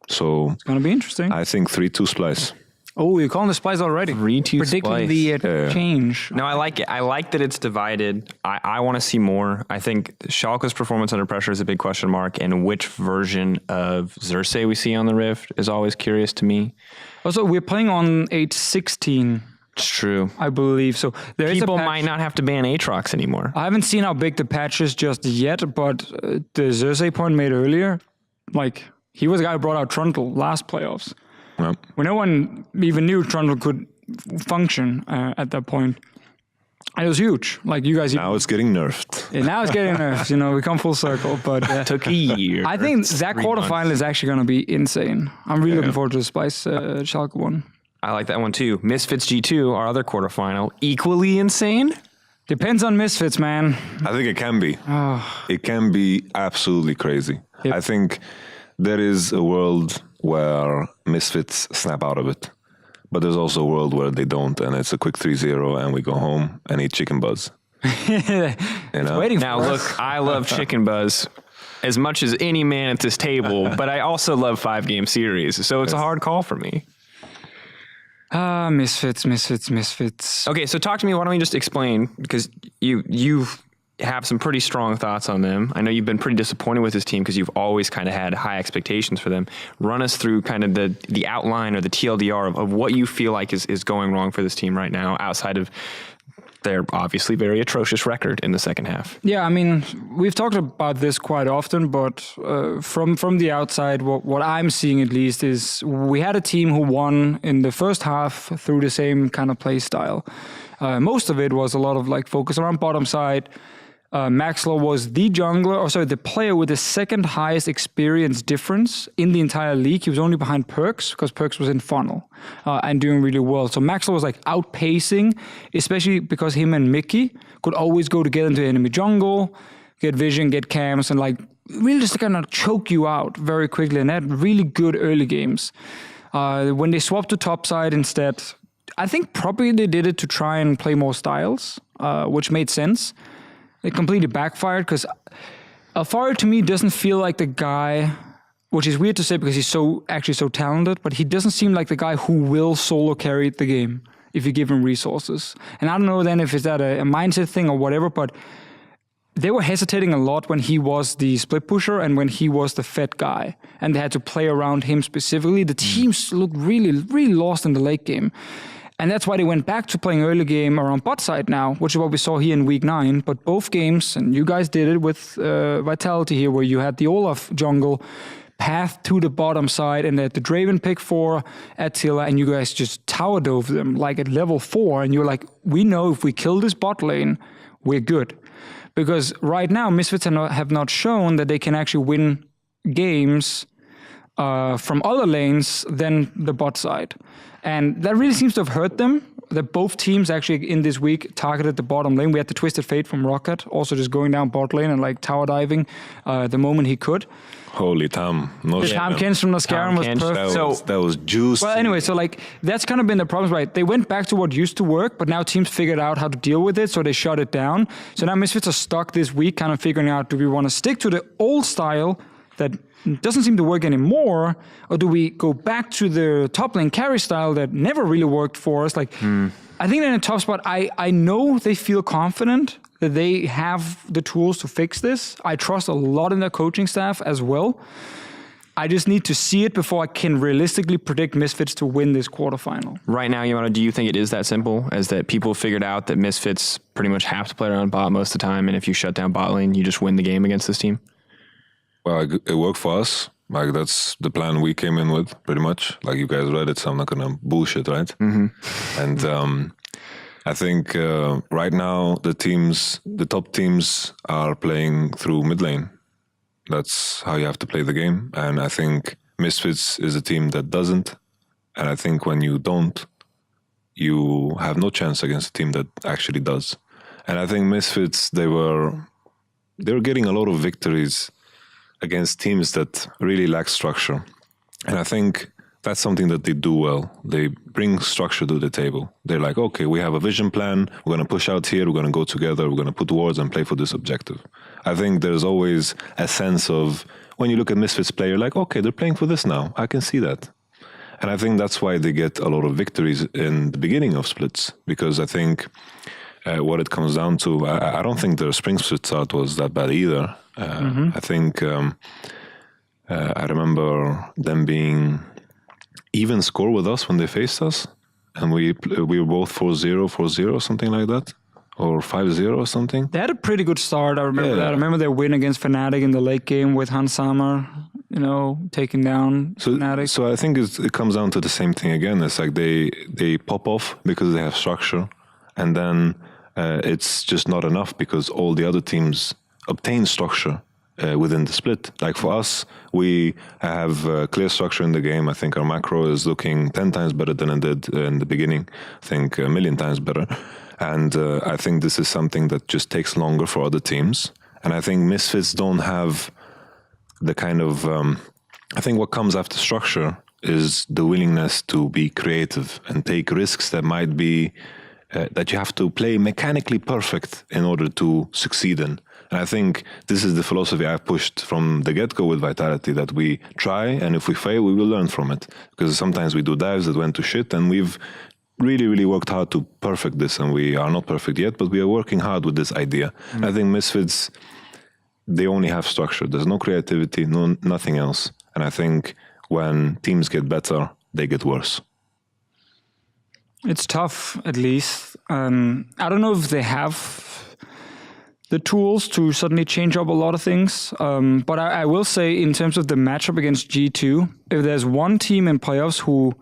So it's going to be interesting. I think 3-2 Splice. Oh, you're calling the Splice already. 3-2 predicting the change. No, I like it. I like that it's divided. I want to see more. I think Schalke's performance under pressure is a big question mark, and which version of Xerxes we see on the Rift is always curious to me. Also, we're playing on 8.16. It's true. I believe so. People might not have to ban Aatrox anymore. I haven't seen how big the patch is just yet, but the Xerxes point made earlier, like, he was the guy who brought out Trundle last playoffs. Yep. When no one even knew Trundle could function at that point. And it was huge. Like, you guys... Now it's getting nerfed. Yeah, now it's getting nerfed. You know, we come full circle. But took a year. I think that quarterfinal is actually going to be insane. I'm really looking forward to the Splice Schalke one. I like that one too. Misfits G2, our other quarterfinal, equally insane? Depends on Misfits, man. I think it can be. It can be absolutely crazy. Yep. I think there is a world where Misfits snap out of it. But there's also a world where they don't, and it's a quick 3-0, and we go home and eat chicken buzz. You know? Waiting now, for look, us. I love chicken buzz as much as any man at this table, but I also love 5-game series, so it's a hard call for me. Misfits. Okay, so talk to me. Why don't we just explain, because you have some pretty strong thoughts on them. I know you've been pretty disappointed with this team because you've always kind of had high expectations for them. Run us through kind of the outline or the TLDR of what you feel like is going wrong for this team right now, outside of their obviously very atrocious record in the second half. Yeah, I mean, we've talked about this quite often, but from the outside, what I'm seeing at least is we had a team who won in the first half through the same kind of play style. Most of it was a lot of like focus around bottom side. Maxlow was the player with the second highest experience difference in the entire league. He was only behind Perks because Perks was in funnel and doing really well. So Maxlow was like outpacing, especially because him and Mickey could always go together into enemy jungle, get vision, get cams, and like really just kind of choke you out very quickly. And they had really good early games. When they swapped to top side instead, I think probably they did it to try and play more styles, which made sense. It completely backfired because EUphoria to me doesn't feel like the guy, which is weird to say because he's so talented, but he doesn't seem like the guy who will solo carry the game if you give him resources. And I don't know then if it's that a mindset thing or whatever, but they were hesitating a lot when he was the split pusher and when he was the fed guy, and they had to play around him specifically. The teams looked really, really lost in the late game. And that's why they went back to playing early game around bot side now, which is what we saw here in week 9. But both games, and you guys did it with Vitality here, where you had the Olaf jungle path to the bottom side and they had the Draven pick 4 Attila, and you guys just tower dove them like at level 4. And you're like, we know if we kill this bot lane, we're good. Because right now, Misfits have not shown that they can actually win games from other lanes than the bot side. And that really seems to have hurt them, that both teams actually in this week targeted the bottom lane. We had the Twisted Fate from Rocket, also just going down bot lane and like tower diving the moment he could. Holy Tam. No the Tam Kens from Nascaran was perfect. That was juicy. Well, anyway, so like that's kind of been the problem, right? They went back to what used to work, but now teams figured out how to deal with it, so they shut it down. So now Misfits are stuck this week kind of figuring out, do we want to stick to the old style that doesn't seem to work anymore, or do we go back to the top lane carry style that never really worked for us? Like, I think they're in a tough spot. I know they feel confident that they have the tools to fix this. I trust a lot in their coaching staff as well. I just need to see it before I can realistically predict Misfits to win this quarterfinal. Right now, Yamato, do you think it is that simple as that people figured out that Misfits pretty much have to play around bot most of the time, and if you shut down bot lane, you just win the game against this team? Well, it worked for us. Like, that's the plan we came in with, pretty much. Like, you guys read it, so I'm not going to bullshit, right? Mm-hmm. And I think right now the top teams are playing through mid lane. That's how you have to play the game. And I think Misfits is a team that doesn't. And I think when you don't, you have no chance against a team that actually does. And I think Misfits, they were getting a lot of victories against teams that really lack structure. And I think that's something that they do well. They bring structure to the table. They're like, okay, we have a vision plan. We're going to push out here. We're going to go together. We're going to put wards and play for this objective. I think there's always a sense of, when you look at Misfits play, you're like, okay, they're playing for this now. I can see that. And I think that's why they get a lot of victories in the beginning of splits. Because I think what it comes down to, I don't think their spring split start was that bad either. I think I remember them being even score with us when they faced us, and we were both 4-0, 4-0, something like that, or 5-0 or something. They had a pretty good start. I remember that. I remember their win against Fnatic in the late game with Hans Sammer, taking down Fnatic. So I think it comes down to the same thing again. It's like they pop off because they have structure, and then it's just not enough because all the other teams obtain structure within the split. Like for us, we have clear structure in the game. I think our macro is looking 10 times better than it did in the beginning. I think a million times better. And I think this is something that just takes longer for other teams. And I think Misfits don't have the kind of... I think what comes after structure is the willingness to be creative and take risks that might be... that you have to play mechanically perfect in order to succeed in. And I think this is the philosophy I've pushed from the get-go with Vitality, that we try, and if we fail, we will learn from it. Because sometimes we do dives that went to shit, and we've really, really worked hard to perfect this, and we are not perfect yet, but we are working hard with this idea. I think Misfits, they only have structure. There's no creativity, nothing else. And I think when teams get better, they get worse. It's tough, at least. I don't know if they have the tools to suddenly change up a lot of things. But I will say, in terms of the matchup against G2, if there's one team in playoffs who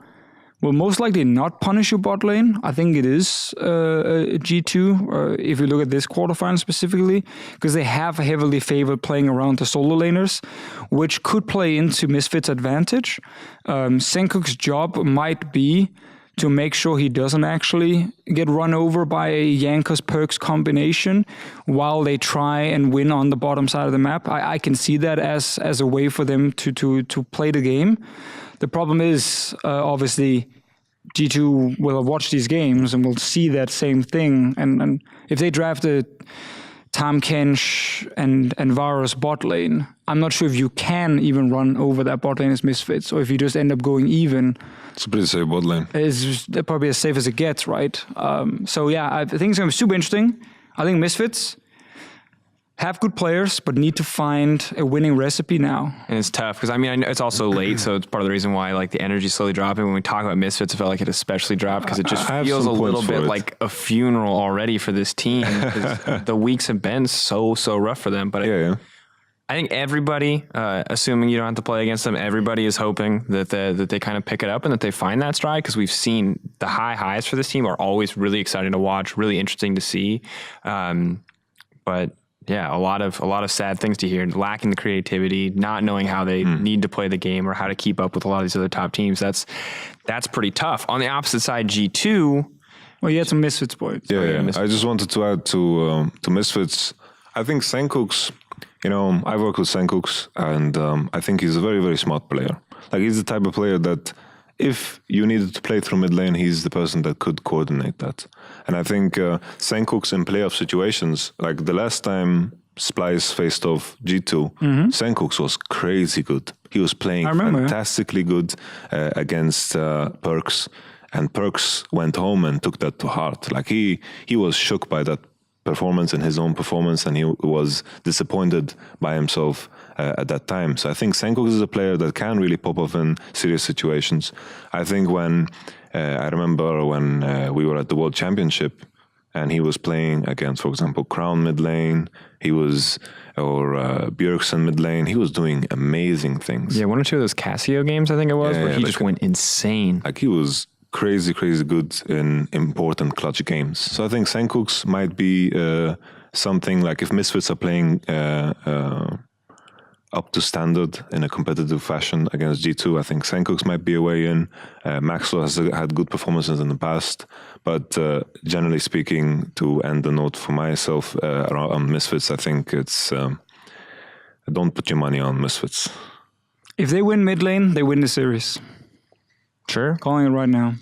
will most likely not punish you bot lane, I think it is G2, if you look at this quarterfinal specifically, because they have heavily favored playing around the solo laners, which could play into Misfits' advantage. Senkuk's job might be to make sure he doesn't actually get run over by a Jankos Perks combination while they try and win on the bottom side of the map. I can see that as a way for them to play the game. The problem is, obviously, G2 will watch these games and will see that same thing. And if they drafted Tahm Kench and Varus bot lane, I'm not sure if you can even run over that bot lane as Misfits, or if you just end up going even. It's a pretty safe bot lane. It's probably as safe as it gets, right? So yeah, I think it's going to be super interesting. I think Misfits have good players, but need to find a winning recipe now. And it's tough because I know it's also late, so it's part of the reason why the energy slowly dropping. When we talk about Misfits, I felt like it especially dropped because it just feels a little bit like a funeral already for this team. The weeks have been so rough for them. But I think everybody, assuming you don't have to play against them, everybody is hoping that they kind of pick it up and that they find that stride, because we've seen the highs for this team are always really exciting to watch, really interesting to see. But yeah, a lot of sad things to hear. Lacking the creativity, not knowing how they need to play the game or how to keep up with a lot of these other top teams. That's pretty tough. On the opposite side, G2. Well, you had some Misfits points. Yeah. I just wanted to add to Misfits. I think Senkuk's, I've worked with Senkuk's, and I think he's a very, very smart player. Like, he's the type of player that if you needed to play through mid lane, he's the person that could coordinate that. And I think Senkuk's in playoff situations, like the last time Splice faced off G2, Senkuk's was crazy good. He was playing fantastically good against Perks, and Perks went home and took that to heart. Like he was shook by that performance and his own performance, and he was disappointed by himself at that time. So I think Senkoks is a player that can really pop up in serious situations. I think when I remember when we were at the World Championship and he was playing against, for example, Crown mid lane, Bjergsen mid lane, he was doing amazing things. Yeah, one or two of those Casio games, I think it was, where he just went insane. Like he was crazy good in important clutch games. So I think Senkoks might be something like if Misfits are playing up to standard in a competitive fashion against G2, I think Senkoks might be a way in. Maxwell has had good performances in the past, but generally speaking, to end the note for myself on Misfits, I think it's don't put your money on Misfits. If they win mid lane, they win the series. Sure. Calling it right now.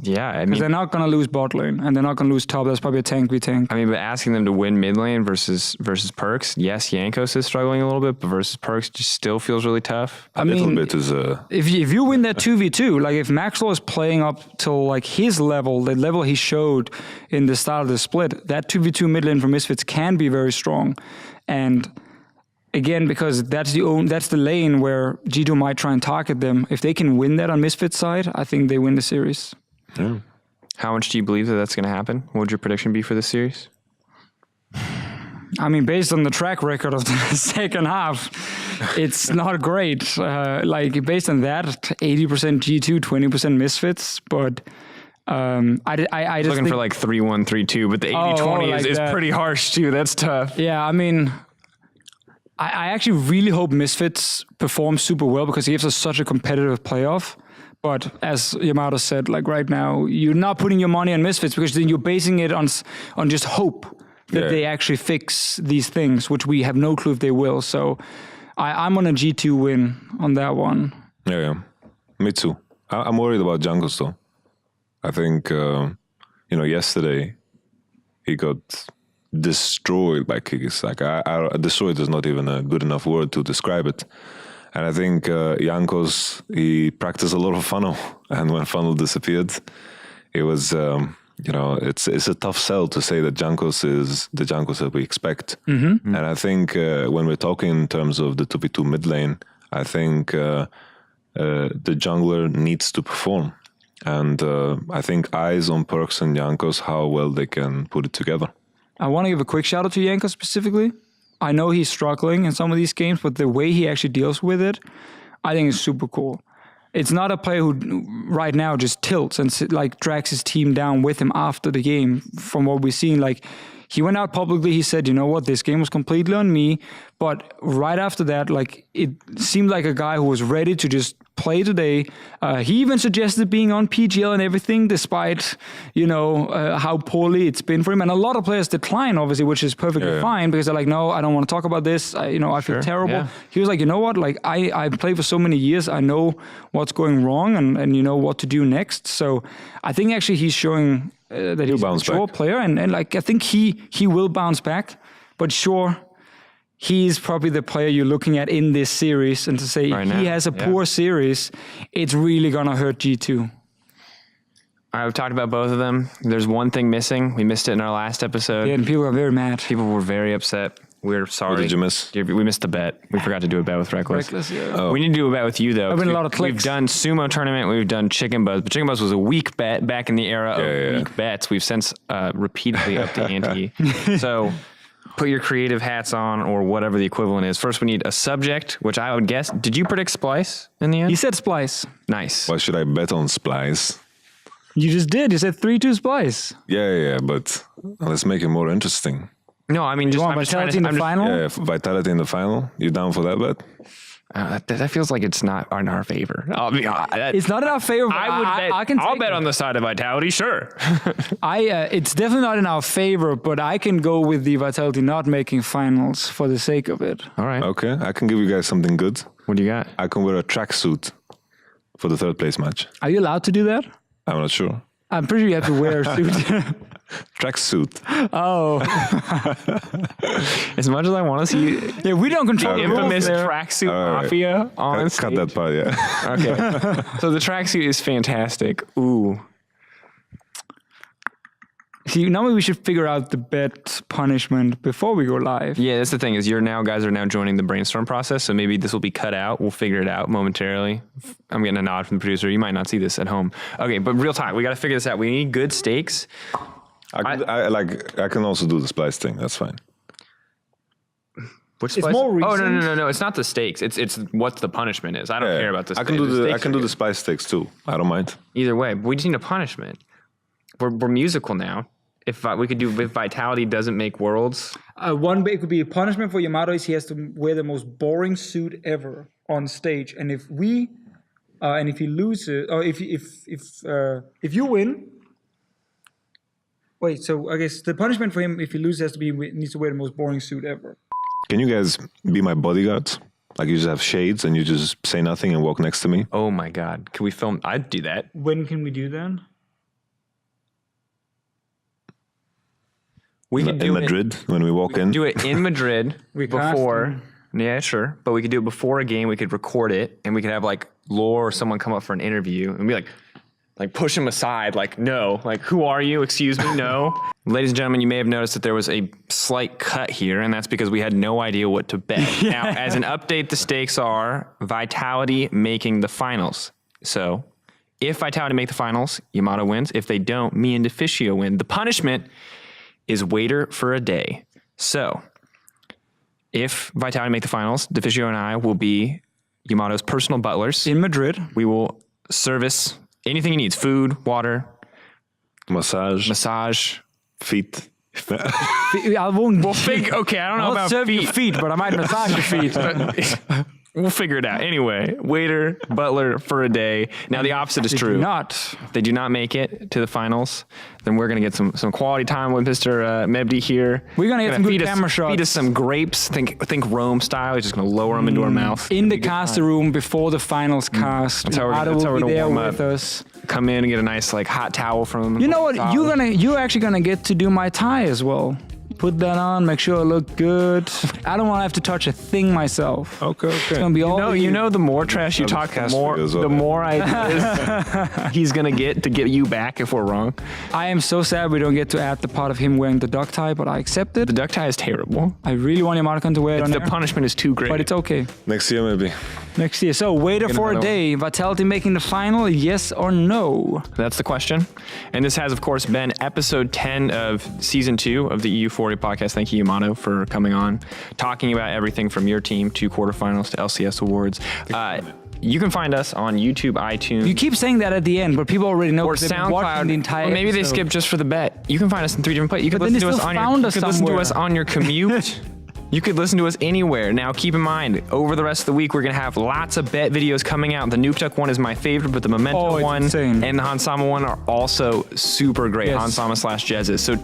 Yeah, I mean, because they're not going to lose bot lane, and they're not going to lose top. That's probably a tank v tank. I mean, but asking them to win mid lane versus Perks, yes, Jankos is struggling a little bit, but versus Perks just still feels really tough. A little bit is if you win that 2v2, like if Maxwell is playing up till like his level, the level he showed in the start of the split, that 2v2 mid lane for Misfits can be very strong, and again, because that's the lane where G2 might try and target them. If they can win that on Misfits' side, I think they win the series. Yeah. How much do you believe that that's going to happen? What would your prediction be for this series? I mean, based on the track record of the second half, it's not great. Like based on that, 80% G2, 20% Misfits, but I just looking for like 3-1, 3-2, but the 80-20 is pretty harsh too. That's tough. Yeah, I mean, I actually really hope Misfits perform super well because it gives us such a competitive playoff. But as Yamato said, like right now, you're not putting your money on Misfits because then you're basing it on just hope that they actually fix these things, which we have no clue if they will. So I'm on a G2 win on that one. Yeah. Me too. I'm worried about Jankos though. I think, yesterday he got destroyed by Kikis. Like destroyed is not even a good enough word to describe it. And I think Jankos, he practiced a lot of funnel, and when funnel disappeared, it was, it's a tough sell to say that Jankos is the Jankos that we expect. Mm-hmm. And I think when we're talking in terms of the 2v2 mid lane, I think the jungler needs to perform. And I think eyes on Perks and Jankos, how well they can put it together. I want to give a quick shout out to Jankos specifically. I know he's struggling in some of these games, but the way he actually deals with it, I think is super cool. It's not a player who right now just tilts and like drags his team down with him after the game. From what we've seen, like he went out publicly, he said, you know what, this game was completely on me. But right after that, like it seemed like a guy who was ready to just play today. He even suggested being on PGL and everything, despite, how poorly it's been for him. And a lot of players decline, obviously, which is perfectly fine because they're like, no, I don't want to talk about this. I feel terrible. Yeah. He was like, you know what? Like I played for so many years. I know what's going wrong and you know what to do next. So I think actually he's showing that he's a mature player. And like, I think he will bounce back. But sure, he's probably the player you're looking at in this series, and to say right he has a poor series, it's really going to hurt G2. All right, we've talked about both of them. There's one thing missing. We missed it in our last episode. Yeah, and people are very mad. People were very upset. We're sorry. What did you miss? We missed the bet. We forgot to do a bet with Reckless. We need to do a bet with you, though. I've been a lot of clicks. We've done Sumo Tournament. We've done Chicken Buzz. But Chicken Buzz was a weak bet back in the era of weak bets. We've since repeatedly upped the ante. So put your creative hats on, or whatever the equivalent is. First, we need a subject, which I would guess. Did you predict Splice in the end? You said Splice. Nice. Why should I bet on Splice? You just did. You said 3-2 Splice. Yeah, but let's make it more interesting. No, I mean, I'm Vitality in the final? Yeah, Vitality in the final. You down for that bet? That feels like it's not in our favor. It's not in our favor. But I'll bet on the side of Vitality, sure. It's definitely not in our favor, but I can go with the Vitality not making finals for the sake of it. All right. Okay, I can give you guys something good. What do you got? I can wear a tracksuit for the third place match. Are you allowed to do that? I'm not sure. I'm pretty sure you have to wear a suit. Tracksuit. Oh. As much as I want to see yeah, we don't control the infamous tracksuit mafia on stage. Cut that part, yeah. Okay. So the tracksuit is fantastic. Ooh. See, now we should figure out the bet punishment before we go live. Yeah, that's the thing is guys are now joining the brainstorm process. So maybe this will be cut out. We'll figure it out momentarily. I'm getting a nod from the producer. You might not see this at home. Okay, but real talk. We got to figure this out. We need good stakes. I can also do the splice thing. That's fine. Which It's more Oh recent. no! It's not the stakes. It's what the punishment is. I don't care about the. I stakes. can do the spice sticks too. I don't mind. Either way, but we just need a punishment. We're musical now. If we could do if Vitality doesn't make worlds. One it could be a punishment for Yamato is he has to wear the most boring suit ever on stage, and if he loses, or if you win. Wait, so I guess the punishment for him if he loses has to be he needs to wear the most boring suit ever. Can you guys be my bodyguards? Like you just have shades and you just say nothing and walk next to me? Oh my God! Can we film? I'd do that. When can we do that? We could do in Madrid when we walk in. Do it in Madrid before. casting. Yeah, sure. But we could do it before a game. We could record it, and we could have like Lore or someone come up for an interview, and be like push him aside, like no, like who are you? Excuse me, no. Ladies and gentlemen, you may have noticed that there was a slight cut here, and that's because we had no idea what to bet. Now, as an update, the stakes are Vitality making the finals. So, if Vitality make the finals, Yamato wins. If they don't, me and Deficio win. The punishment is waiter for a day. So, if Vitality make the finals, Deficio and I will be Yamato's personal butlers. In Madrid. We will service anything he needs: food, water, Massage, feet. I won't. Okay, I don't know I'll about serve feet. your feet, but I might massage your feet. We'll figure it out. Anyway, waiter, butler for a day. Now the opposite is true. Not. If they do not make it to the finals, then we're going to get some quality time with Mr. Mebdi here. We're gonna get some good feed camera shots. Feed us some grapes. Think Rome style. He's just going to lower them into our mouth. In the caster room before the finals cast. That's how we're Yamato will gonna be there warm with up. us. Come in and get a nice hot towel from him. You know what? You're actually gonna get to do my tie as well. Put that on, make sure it look good. I don't want to have to touch a thing myself. Okay. It's gonna be all You know, the more trash you talk, the more ideas he's gonna get to get you back if we're wrong. I am so sad we don't get to add the part of him wearing the duck tie, but I accept it. The duck tie is terrible. I really want YamatoCannon to wear it on The there, punishment is too great. but it's okay. Next year maybe. Next year. So, waiter for a another day. Vitality making the final, yes or no? That's the question. And this has, of course, been episode 10 of season 2 of the EUphoria podcast. Thank you, Yamato, for coming on, talking about everything from your team to quarterfinals to LCS awards. You can find us on YouTube, iTunes. You keep saying that at the end, but people already know. Or 'cause they've been watching SoundCloud. the entire Or maybe they episode. skip just for the bet. You can find us in 3 different places. You could But then listen to they us still on your. found You us could listen to somewhere. us on your commute. You could listen to us anywhere. Now, keep in mind, over the rest of the week, we're going to have lots of bet videos coming out. The Nuke one is my favorite, but the Memento Oh, it's one insane. and the Hansama one are also super great. Yes. Hansama/Jezus. So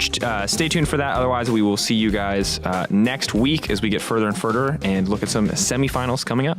stay tuned for that. Otherwise, we will see you guys next week as we get further and further and look at some semifinals coming up.